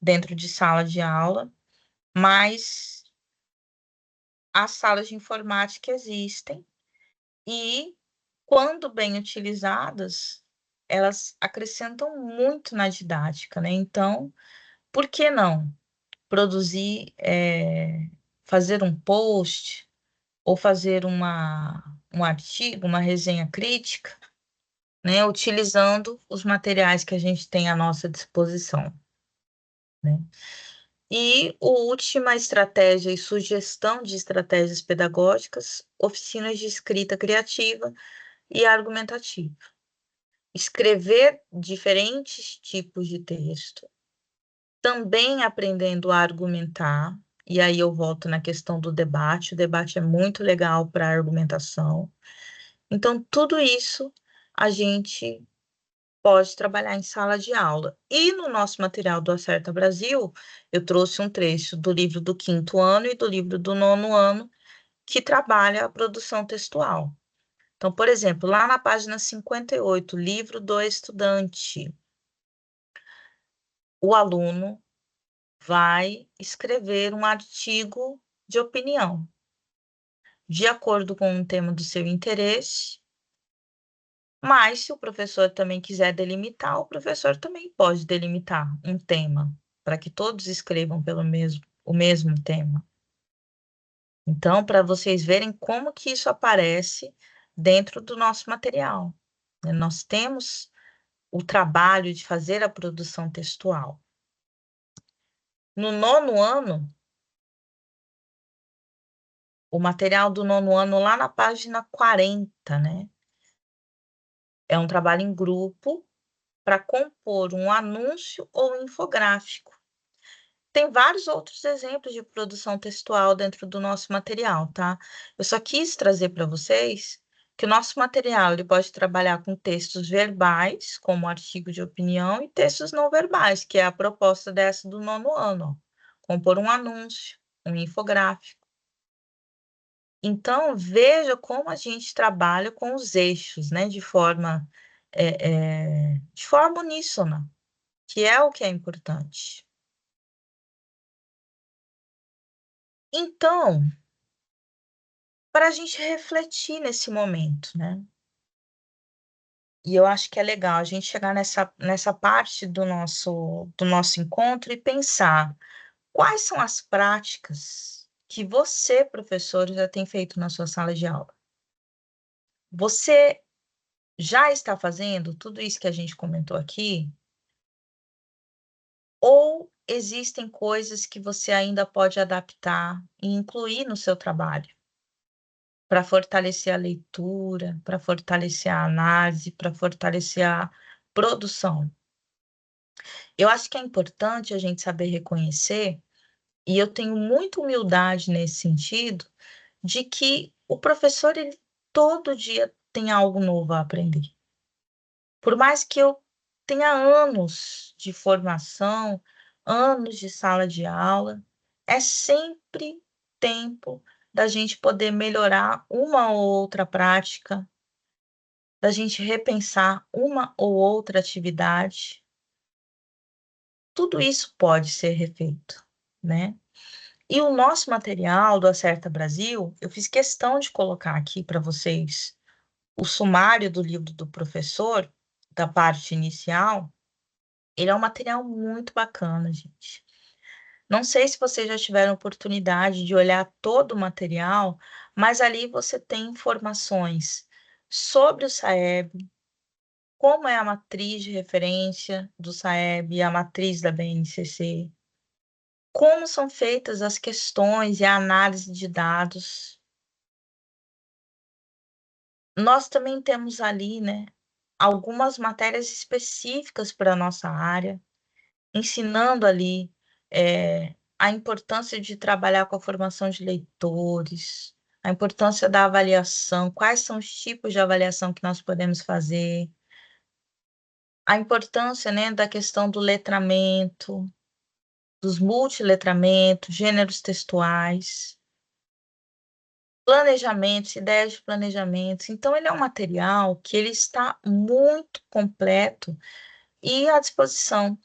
dentro de sala de aula, mas as salas de informática existem e quando bem utilizadas, elas acrescentam muito na didática, né? Então, por que não produzir, fazer um post ou fazer um artigo, uma resenha crítica, né? Utilizando os materiais que a gente tem à nossa disposição, né? E a última estratégia e sugestão de estratégias pedagógicas, oficinas de escrita criativa e argumentativa. Escrever diferentes tipos de texto, também aprendendo a argumentar, e aí eu volto na questão do debate, o debate é muito legal para a argumentação. Então, tudo isso a gente pode trabalhar em sala de aula. E no nosso material do Acerta Brasil, eu trouxe um trecho do livro do quinto ano e do livro do nono ano, que trabalha a produção textual. Então, por exemplo, lá na página 58, livro do estudante, o aluno vai escrever um artigo de opinião, de acordo com o tema do seu interesse, mas se o professor também quiser delimitar, o professor também pode delimitar um tema, para que todos escrevam o mesmo tema. Então, para vocês verem como que isso aparece dentro do nosso material, né? Nós temos o trabalho de fazer a produção textual. No nono ano, o material do nono ano, lá na página 40, né? É um trabalho em grupo para compor um anúncio ou um infográfico. Tem vários outros exemplos de produção textual dentro do nosso material, tá? Eu só quis trazer para vocês que o nosso material ele pode trabalhar com textos verbais, como artigo de opinião, e textos não verbais, que é a proposta dessa do nono ano, ó. Compor um anúncio, um infográfico. Então, veja como a gente trabalha com os eixos, né, de forma uníssona, que é o que é importante. Então, para a gente refletir nesse momento, né? E eu acho que é legal a gente chegar nessa parte do nosso encontro e pensar quais são as práticas que você, professor, já tem feito na sua sala de aula. Você já está fazendo tudo isso que a gente comentou aqui? Ou existem coisas que você ainda pode adaptar e incluir no seu trabalho? Para fortalecer a leitura, para fortalecer a análise, para fortalecer a produção. Eu acho que é importante a gente saber reconhecer, e eu tenho muita humildade nesse sentido, de que o professor, ele todo dia tem algo novo a aprender. Por mais que eu tenha anos de formação, anos de sala de aula, é sempre tempo da gente poder melhorar uma ou outra prática, da gente repensar uma ou outra atividade. Tudo isso pode ser refeito, né? E o nosso material do Acerta Brasil, eu fiz questão de colocar aqui para vocês o sumário do livro do professor, da parte inicial. Ele é um material muito bacana, gente. Não sei se vocês já tiveram oportunidade de olhar todo o material, mas ali você tem informações sobre o SAEB, como é a matriz de referência do SAEB e a matriz da BNCC, como são feitas as questões e a análise de dados. Nós também temos ali, né, algumas matérias específicas para a nossa área, ensinando ali a importância de trabalhar com a formação de leitores, a importância da avaliação, quais são os tipos de avaliação que nós podemos fazer, a importância, né, da questão do letramento, dos multiletramentos, gêneros textuais, planejamentos, ideias de planejamentos. Então, ele é um material que ele está muito completo e à disposição.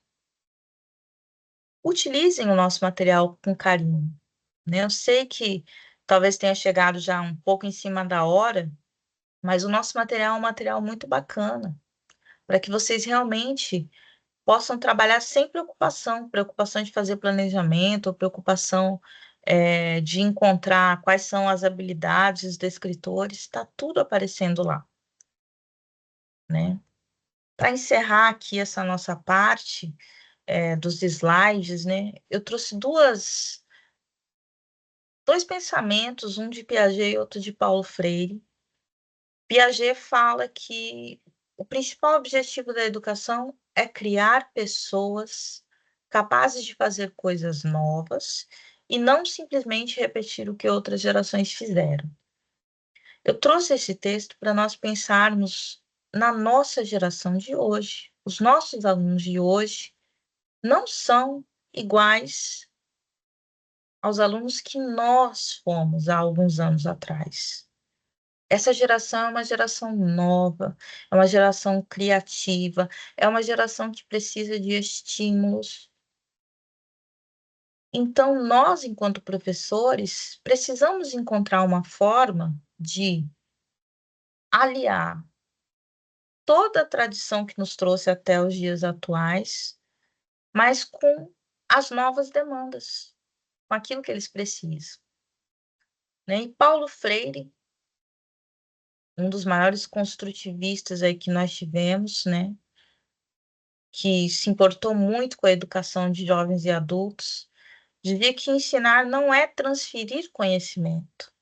Utilizem o nosso material com carinho, né? Eu sei que talvez tenha chegado já um pouco em cima da hora, mas o nosso material é um material muito bacana, para que vocês realmente possam trabalhar sem preocupação, preocupação de fazer planejamento, ou preocupação de encontrar quais são as habilidades dos escritores, está tudo aparecendo lá, né? Para encerrar aqui essa nossa parte dos slides, né? Eu trouxe dois pensamentos, um de Piaget e outro de Paulo Freire. Piaget fala que o principal objetivo da educação é criar pessoas capazes de fazer coisas novas e não simplesmente repetir o que outras gerações fizeram. Eu trouxe esse texto para nós pensarmos na nossa geração de hoje. Os nossos alunos de hoje não são iguais aos alunos que nós fomos há alguns anos atrás. Essa geração é uma geração nova, é uma geração criativa, é uma geração que precisa de estímulos. Então, nós, enquanto professores, precisamos encontrar uma forma de aliar toda a tradição que nos trouxe até os dias atuais, mas com as novas demandas, com aquilo que eles precisam. né. E Paulo Freire, um dos maiores construtivistas aí que nós tivemos, né, que se importou muito com a educação de jovens e adultos, dizia que ensinar não é transferir conhecimento,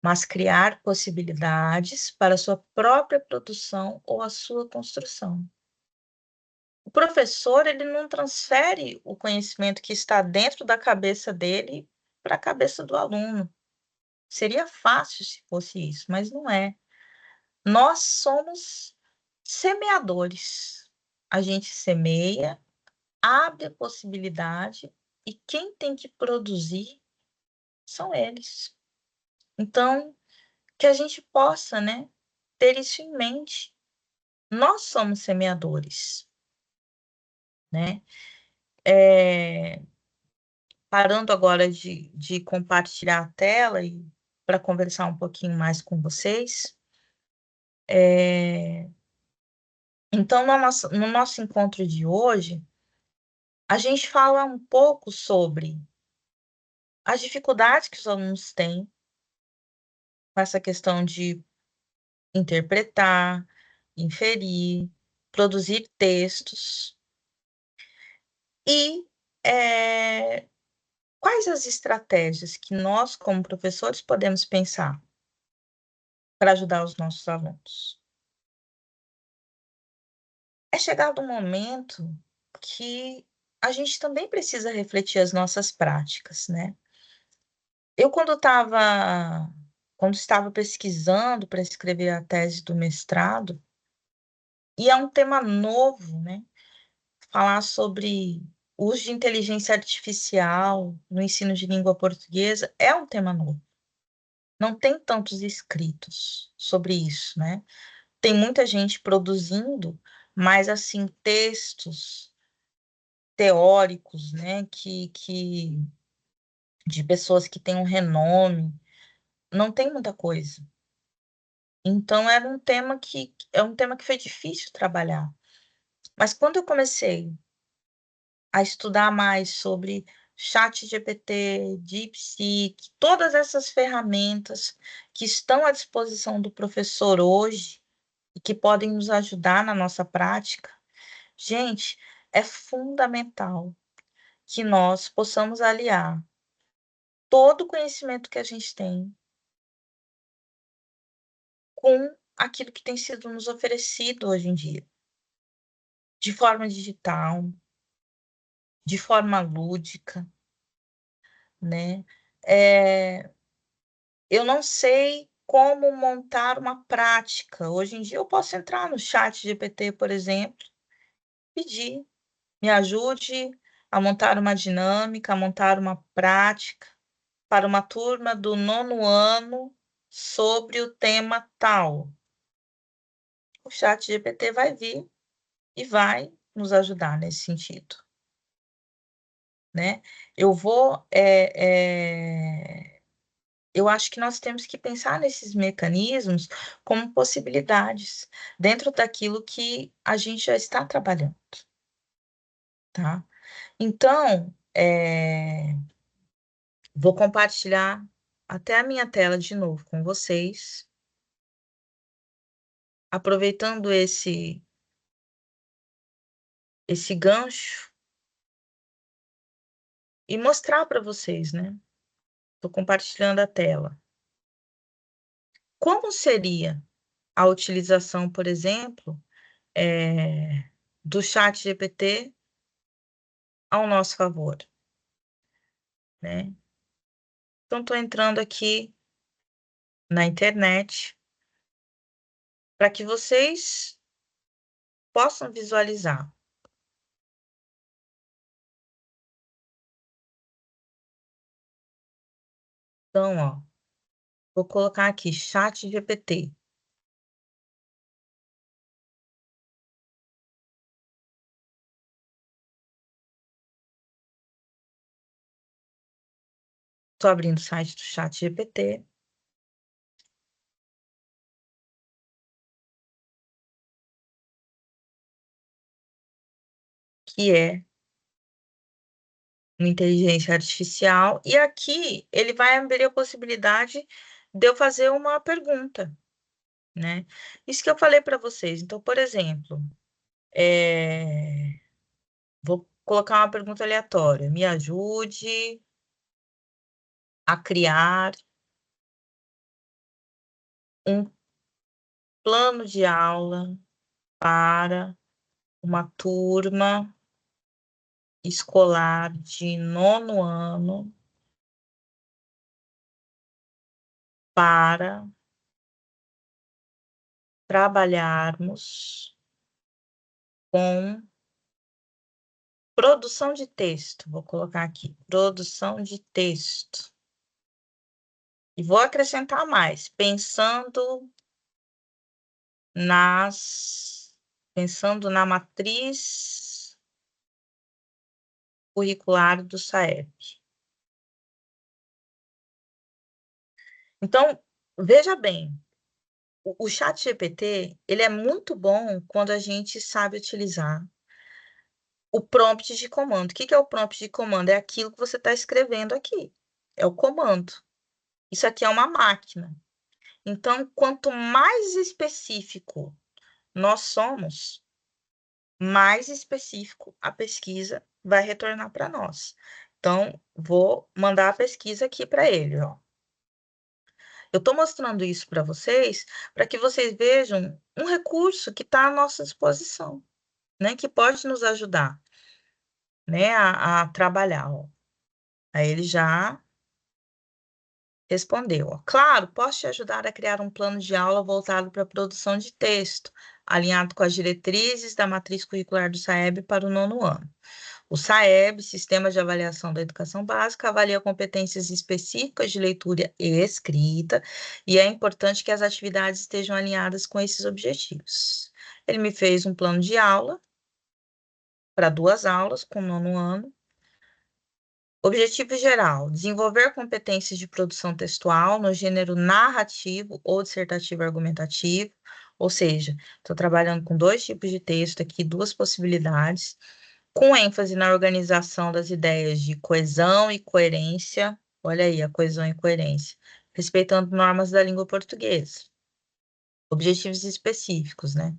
mas criar possibilidades para a sua própria produção ou a sua construção. O professor, ele não transfere o conhecimento que está dentro da cabeça dele para a cabeça do aluno. Seria fácil se fosse isso, mas não é. Nós somos semeadores. A gente semeia, abre a possibilidade e quem tem que produzir são eles. Então, que a gente possa, né, ter isso em mente. Nós somos semeadores, né. Eh, Parando agora de compartilhar a tela e para conversar um pouquinho mais com vocês, eh, então no nosso encontro de hoje, a gente fala um pouco sobre as dificuldades que os alunos têm com essa questão de interpretar, inferir, produzir textos e, eh, quais as estratégias que nós, como professores, podemos pensar para ajudar os nossos alunos. É chegado um momento que a gente também precisa refletir as nossas práticas, né. Eu quando estava pesquisando para escrever a tese do mestrado, e é um tema novo, né, falar sobre o uso de inteligência artificial no ensino de língua portuguesa é um tema novo. Não tem tantos escritos sobre isso, né. Tem muita gente produzindo, mas, assim, textos teóricos, né, que de pessoas que têm um renome, não tem muita coisa. Então era um tema que é um tema que foi difícil trabalhar. Mas quando eu comecei a estudar mais sobre ChatGPT, DeepSeek, todas essas ferramentas que estão à disposição do professor hoje e que podem nos ajudar na nossa prática, gente, é fundamental que nós possamos aliar todo o conhecimento que a gente tem com aquilo que tem sido nos oferecido hoje em dia, de forma digital, de forma lúdica, né. Eh, eu não sei como montar uma prática. Hoje em dia eu posso entrar no ChatGPT, por exemplo, pedir: "Me ajude a montar uma dinâmica, a montar uma prática para uma turma do nono ano sobre o tema tal". O ChatGPT vai vir e vai nos ajudar nesse sentido, né. Eu vou, eu acho que nós temos que pensar nesses mecanismos como possibilidades, dentro daquilo que a gente já está trabalhando, tá. Então, vou compartilhar até a minha tela de novo com vocês, aproveitando esse gancho e mostrar para vocês, né. Estou compartilhando a tela. Como seria a utilização, por exemplo, do ChatGPT ao nosso favor, né. Então estou entrando aqui na internet para que vocês possam visualizar. Então, ó, vou colocar aqui ChatGPT. Estou abrindo o site do ChatGPT, que é uma inteligência artificial, e aqui ele vai abrir a possibilidade de eu fazer uma pergunta, né? Isso que eu falei para vocês. Então, por exemplo, vou colocar uma pergunta aleatória. Me ajude a criar um plano de aula para uma turma escolar de nono ano para trabalharmos com produção de texto. Vou colocar aqui, produção de texto. E vou acrescentar mais, pensando na matriz curricular do SAEB. Então, veja bem, o ChatGPT, ele é muito bom quando a gente sabe utilizar o prompt de comando. O que que é o prompt de comando? É aquilo que você está escrevendo aqui. É o comando. Isso aqui é uma máquina. Então, quanto mais específico nós somos, mais específico a pesquisa vai retornar para nós. Então, vou mandar a pesquisa aqui para ele, ó. Eu estou mostrando isso para que vocês vejam um recurso que está à nossa disposição, né? Que pode nos ajudar, né? A trabalhar, ó. Aí ele já respondeu, ó. Claro, posso te ajudar a criar um plano de aula voltado para a produção de texto, alinhado com as diretrizes da matriz curricular do SAEB para o nono ano. O SAEB, Sistema de Avaliação da Educação Básica, avalia competências específicas de leitura e escrita, e é importante que as atividades estejam alinhadas com esses objetivos. Ele me fez um plano de aula para 2 aulas com o nono ano. Objetivo geral: desenvolver competências de produção textual no gênero narrativo ou dissertativo argumentativo, ou seja, estou trabalhando com 2 tipos de texto aqui, 2 possibilidades, com ênfase na organização das ideias de coesão e coerência. Olha aí, a coesão e coerência, respeitando normas da língua portuguesa. Objetivos específicos, né?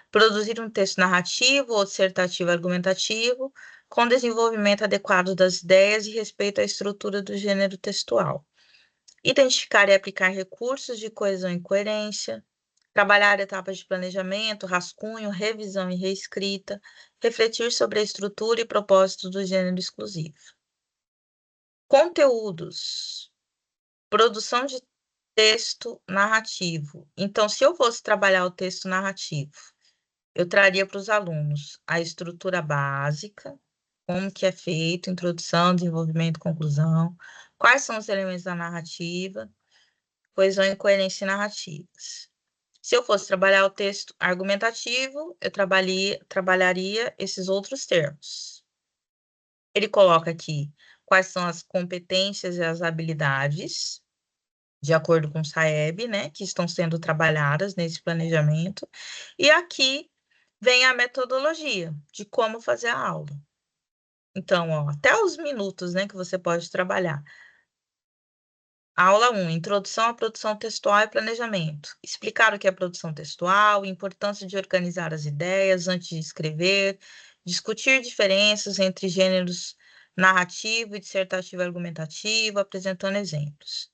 Produzir um texto narrativo ou dissertativo argumentativo com desenvolvimento adequado das ideias e respeito à estrutura do gênero textual. Identificar e aplicar recursos de coesão e coerência. Trabalhar etapas de planejamento, rascunho, revisão e reescrita. Refletir sobre a estrutura e propósito do gênero exclusivo. Conteúdos. Produção de texto narrativo. Então, se eu fosse trabalhar o texto narrativo, eu traria para os alunos a estrutura básica, como que é feito, introdução, desenvolvimento, conclusão, quais são os elementos da narrativa, coesão e coerência narrativas. Se eu fosse trabalhar o texto argumentativo, eu trabalharia esses outros termos. Ele coloca aqui quais são as competências e as habilidades, de acordo com o SAEB, né, que estão sendo trabalhadas nesse planejamento. E aqui vem a metodologia de como fazer a aula. Então, ó, até os minutos, né, que você pode trabalhar. Aula 1, Introdução à produção textual e planejamento. Explicar o que é produção textual, importância de organizar as ideias antes de escrever, discutir diferenças entre gêneros narrativo e dissertativo argumentativo, apresentando exemplos.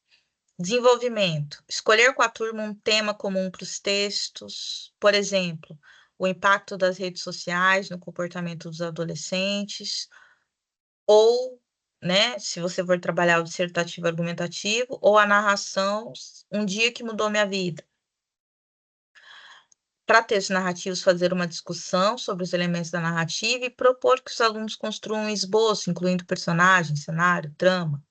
Desenvolvimento. Escolher com a turma um tema comum para os textos, por exemplo, o impacto das redes sociais no comportamento dos adolescentes, ou, né, se você for trabalhar o dissertativo argumentativo, ou a narração, um dia que mudou minha vida. Para textos narrativos, fazer uma discussão sobre os elementos da narrativa e propor que os alunos construam um esboço, incluindo personagens, cenário, trama.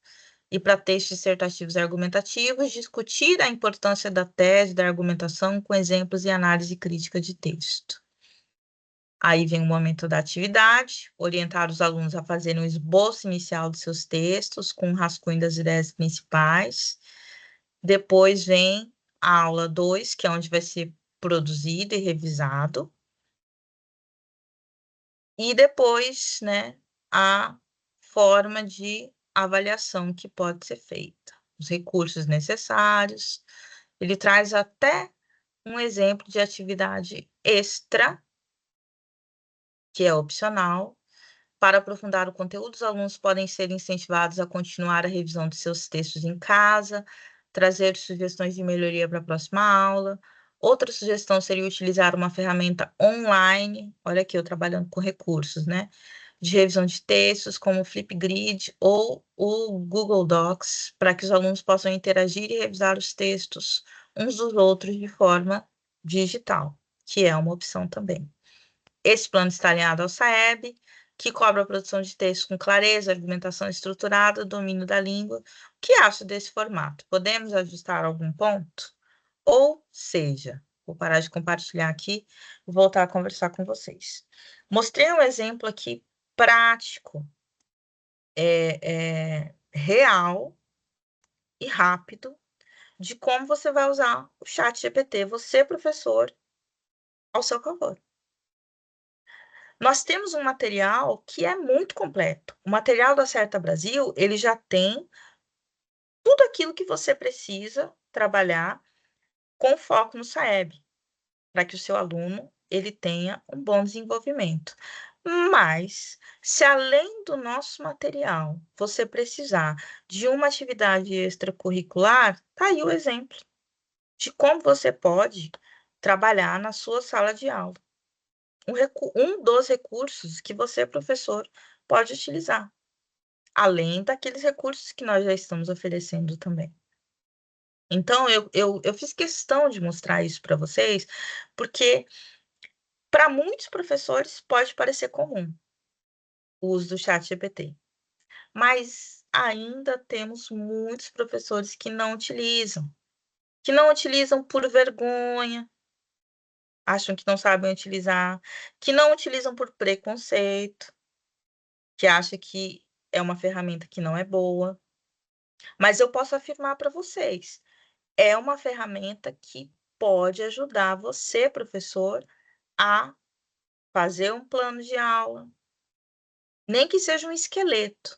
E para textos dissertativos e argumentativos, discutir a importância da tese, da argumentação com exemplos e análise crítica de texto. Aí vem o momento da atividade, orientar os alunos a fazerem um esboço inicial dos seus textos, com um rascunho das ideias principais. Depois vem a aula 2, que é onde vai ser produzido e revisado. E depois, né, a forma de avaliação que pode ser feita, os recursos necessários. Ele traz até um exemplo de atividade extra, que é opcional. Para aprofundar o conteúdo, os alunos podem ser incentivados a continuar a revisão de seus textos em casa, trazer sugestões de melhoria para a próxima aula. Outra sugestão seria utilizar uma ferramenta online, olha aqui eu trabalhando com recursos, né? De revisão de textos, como o Flipgrid ou o Google Docs, para que os alunos possam interagir e revisar os textos uns dos outros de forma digital, que é uma opção também. Esse plano está alinhado ao SAEB, que cobra a produção de textos com clareza, argumentação estruturada, domínio da língua. O que acha desse formato? Podemos ajustar algum ponto? Ou seja, vou parar de compartilhar aqui e voltar a conversar com vocês. Mostrei um exemplo aqui prático, real e rápido de como você vai usar o chat GPT, você, professor, ao seu favor. Nós temos um material que é muito completo. O material da Certa Brasil, ele já tem tudo aquilo que você precisa trabalhar com foco no SAEB, para que o seu aluno ele tenha um bom desenvolvimento. Mas, se além do nosso material, você precisar de uma atividade extracurricular, tá aí o exemplo de como você pode trabalhar na sua sala de aula. Um dos recursos que você, professor, pode utilizar, além daqueles recursos que nós já estamos oferecendo também. Então, eu fiz questão de mostrar isso para vocês, porque para muitos professores pode parecer comum o uso do chat GPT, mas ainda temos muitos professores que não utilizam por vergonha, acham que não sabem utilizar, que não utilizam por preconceito, que acham que é uma ferramenta que não é boa. Mas eu posso afirmar para vocês, é uma ferramenta que pode ajudar você, professor, a fazer um plano de aula, nem que seja um esqueleto.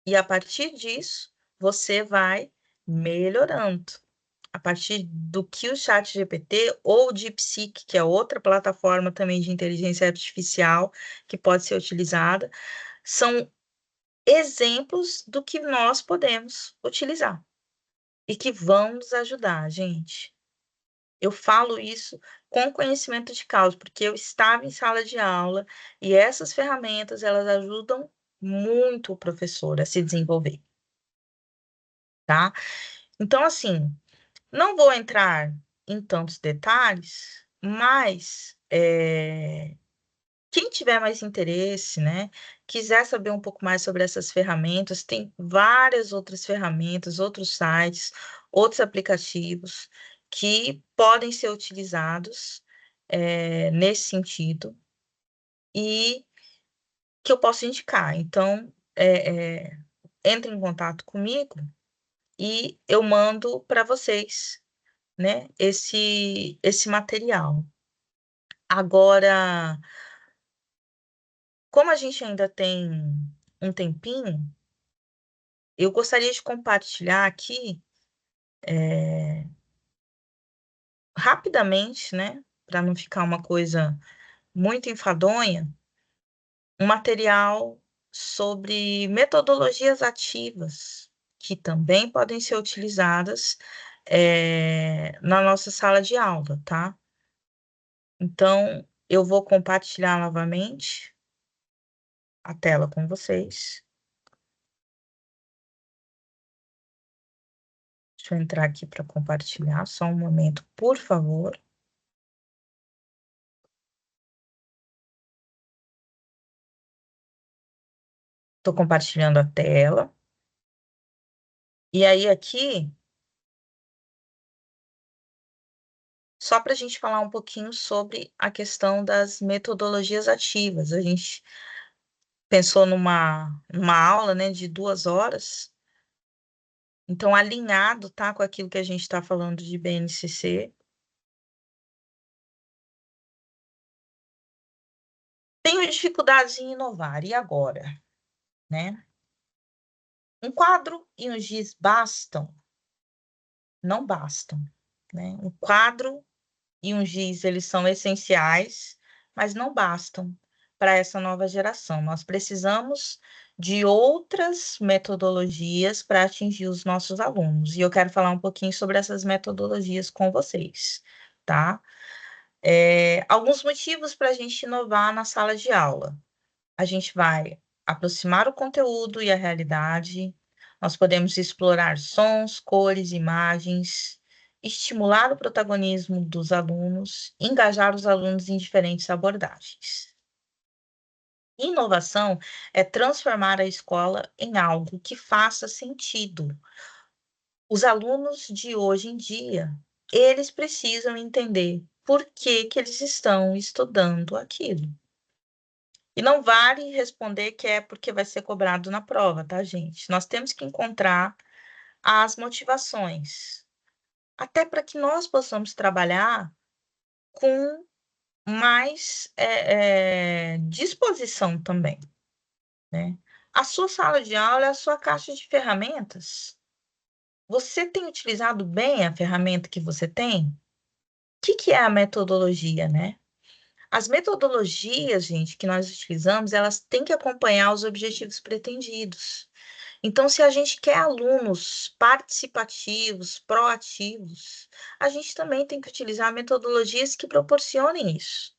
E a partir disso, você vai melhorando. A partir do que o Chat GPT ou o DeepSeek, que é outra plataforma também de inteligência artificial que pode ser utilizada, são exemplos do que nós podemos utilizar e que vão nos ajudar, gente. Eu falo isso com conhecimento de causa, porque eu estava em sala de aula e essas ferramentas, elas ajudam muito o professor a se desenvolver, tá? Então, assim, não vou entrar em tantos detalhes, mas quem tiver mais interesse, né, quiser saber um pouco mais sobre essas ferramentas, tem várias outras ferramentas, outros sites, outros aplicativos que podem ser utilizados nesse sentido e que eu posso indicar. Então, entre em contato comigo e eu mando para vocês, né, esse material. Agora, como a gente ainda tem um tempinho, eu gostaria de compartilhar aqui rapidamente, né, para não ficar uma coisa muito enfadonha, um material sobre metodologias ativas que também podem ser utilizadas na nossa sala de aula, tá? Então, eu vou compartilhar novamente a tela com vocês. Deixa eu entrar aqui para compartilhar, só um momento, por favor. Estou compartilhando a tela. E aí, aqui, só para a gente falar um pouquinho sobre a questão das metodologias ativas. A gente pensou numa aula, né, de 2 horas, então, alinhado, tá, com aquilo que a gente está falando de BNCC. Tenho dificuldades em inovar, e agora, né? Um quadro e um giz bastam? Não bastam, né? Um quadro e um giz, eles são essenciais, mas não bastam para essa nova geração. Nós precisamos de outras metodologias para atingir os nossos alunos. E eu quero falar um pouquinho sobre essas metodologias com vocês, tá? Alguns motivos para a gente inovar na sala de aula. A gente vai aproximar o conteúdo e a realidade, nós podemos explorar sons, cores, imagens, estimular o protagonismo dos alunos, engajar os alunos em diferentes abordagens. Inovação é transformar a escola em algo que faça sentido. Os alunos de hoje em dia, eles precisam entender por que que eles estão estudando aquilo. E não vale responder que é porque vai ser cobrado na prova, tá, gente? Nós temos que encontrar as motivações, até para que nós possamos trabalhar com mais disposição também, né? A sua sala de aula é a sua caixa de ferramentas. Você tem utilizado bem a ferramenta que você tem? O que que é a metodologia, né? As metodologias, gente, que nós utilizamos, elas têm que acompanhar os objetivos pretendidos. Então, se a gente quer alunos participativos, proativos, a gente também tem que utilizar metodologias que proporcionem isso.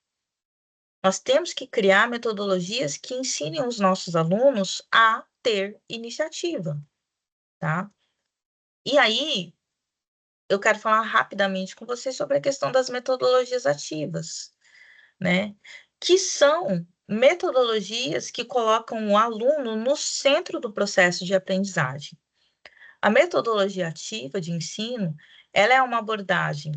Nós temos que criar metodologias que ensinem os nossos alunos a ter iniciativa, tá? E aí, eu quero falar rapidamente com vocês sobre a questão das metodologias ativas, né? Que são metodologias que colocam o aluno no centro do processo de aprendizagem. A metodologia ativa de ensino, ela é uma abordagem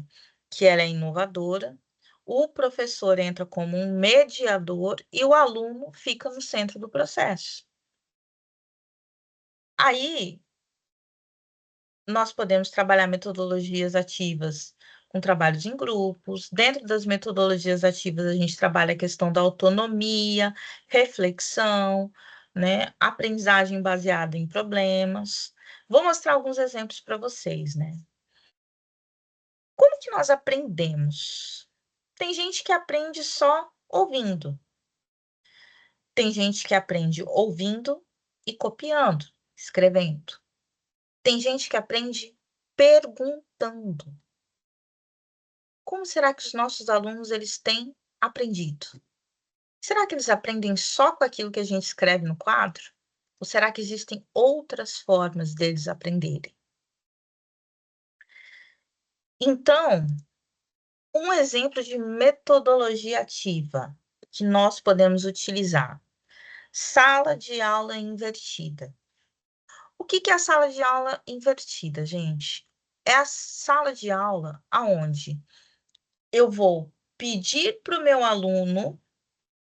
que ela é inovadora, o professor entra como um mediador e o aluno fica no centro do processo. Aí, nós podemos trabalhar metodologias ativas com trabalhos em grupos. Dentro das metodologias ativas, a gente trabalha a questão da autonomia, reflexão, né? Aprendizagem baseada em problemas. Vou mostrar alguns exemplos para vocês, né? Como que nós aprendemos? Tem gente que aprende só ouvindo. Tem gente que aprende ouvindo e copiando, escrevendo. Tem gente que aprende perguntando. Como será que os nossos alunos eles têm aprendido? Será que eles aprendem só com aquilo que a gente escreve no quadro? Ou será que existem outras formas deles aprenderem? Então, um exemplo de metodologia ativa que nós podemos utilizar: sala de aula invertida. O que que é a sala de aula invertida, gente? É a sala de aula aonde eu vou pedir para o meu aluno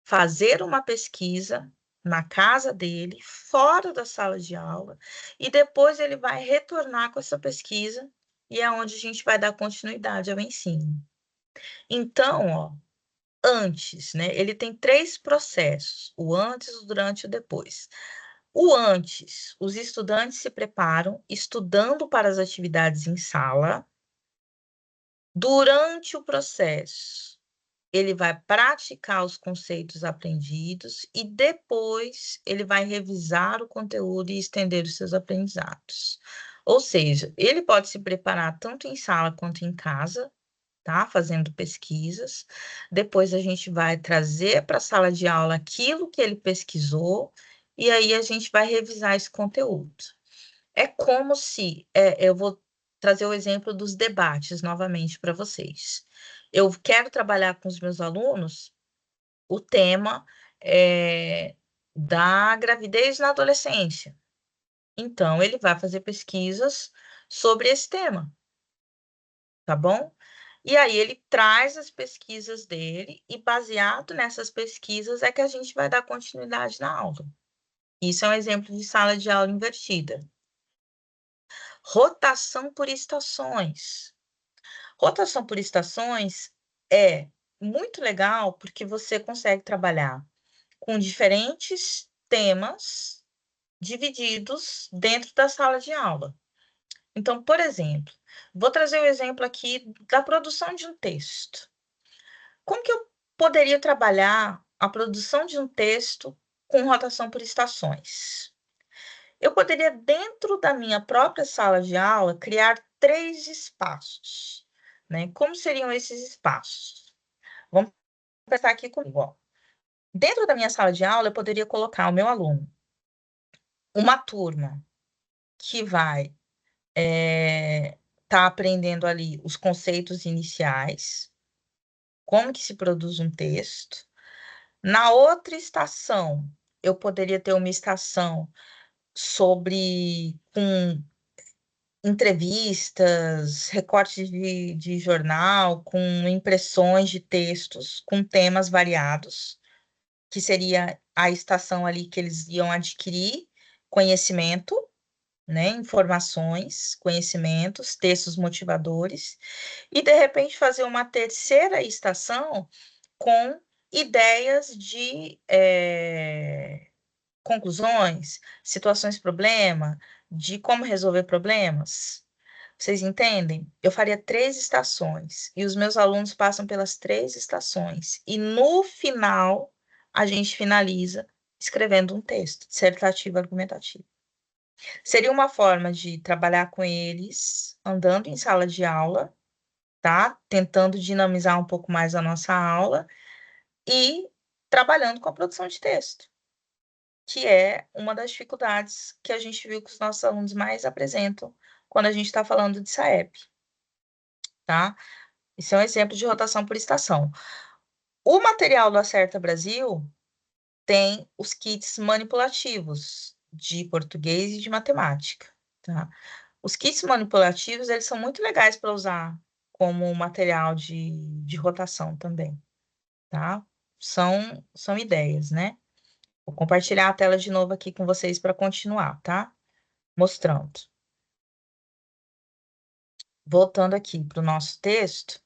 fazer uma pesquisa na casa dele, fora da sala de aula, e depois ele vai retornar com essa pesquisa, e é onde a gente vai dar continuidade ao ensino. Então, ó, antes, né? Ele tem 3 processos: o antes, o durante e o depois. O antes, os estudantes se preparam estudando para as atividades em sala. Durante o processo, ele vai praticar os conceitos aprendidos e depois ele vai revisar o conteúdo e estender os seus aprendizados. Ou seja, ele pode se preparar tanto em sala quanto em casa, tá? Fazendo pesquisas. Depois a gente vai trazer para a sala de aula aquilo que ele pesquisou e aí a gente vai revisar esse conteúdo. É como se, eu vou trazer o exemplo dos debates novamente para vocês. Eu quero trabalhar com os meus alunos o tema da gravidez na adolescência. Então, ele vai fazer pesquisas sobre esse tema, tá bom? E aí ele traz as pesquisas dele e baseado nessas pesquisas é que a gente vai dar continuidade na aula. Isso é um exemplo de sala de aula invertida. Rotação por estações. Rotação por estações é muito legal porque você consegue trabalhar com diferentes temas divididos dentro da sala de aula. Então, por exemplo, vou trazer o exemplo aqui da produção de um texto. Como que eu poderia trabalhar a produção de um texto com rotação por estações? Eu poderia, dentro da minha própria sala de aula, criar 3 espaços, né? Como seriam esses espaços? Vamos pensar aqui comigo, ó. Dentro da minha sala de aula, eu poderia colocar o meu aluno, uma turma que vai tá aprendendo ali os conceitos iniciais, como que se produz um texto. Na outra estação, eu poderia ter uma estação sobre com entrevistas, recortes de jornal, com impressões de textos, com temas variados, que seria a estação ali que eles iam adquirir conhecimento, né, informações, conhecimentos, textos motivadores, e de repente fazer uma terceira estação com ideias de conclusões, situações problema, de como resolver problemas. Vocês entendem? Eu faria 3 estações e os meus alunos passam pelas 3 estações. E no final, a gente finaliza escrevendo um texto dissertativo argumentativo. Seria uma forma de trabalhar com eles, andando em sala de aula, tá? Tentando dinamizar um pouco mais a nossa aula e trabalhando com a produção de texto, que é uma das dificuldades que a gente viu que os nossos alunos mais apresentam quando a gente está falando de SAEP, tá? Isso é um exemplo de rotação por estação. O material do Acerta Brasil tem os kits manipulativos de português e de matemática, tá? Os kits manipulativos, eles são muito legais para usar como material de rotação também, tá? São ideias, né? Vou compartilhar a tela de novo aqui com vocês para continuar, tá? Mostrando. Voltando aqui para o nosso texto,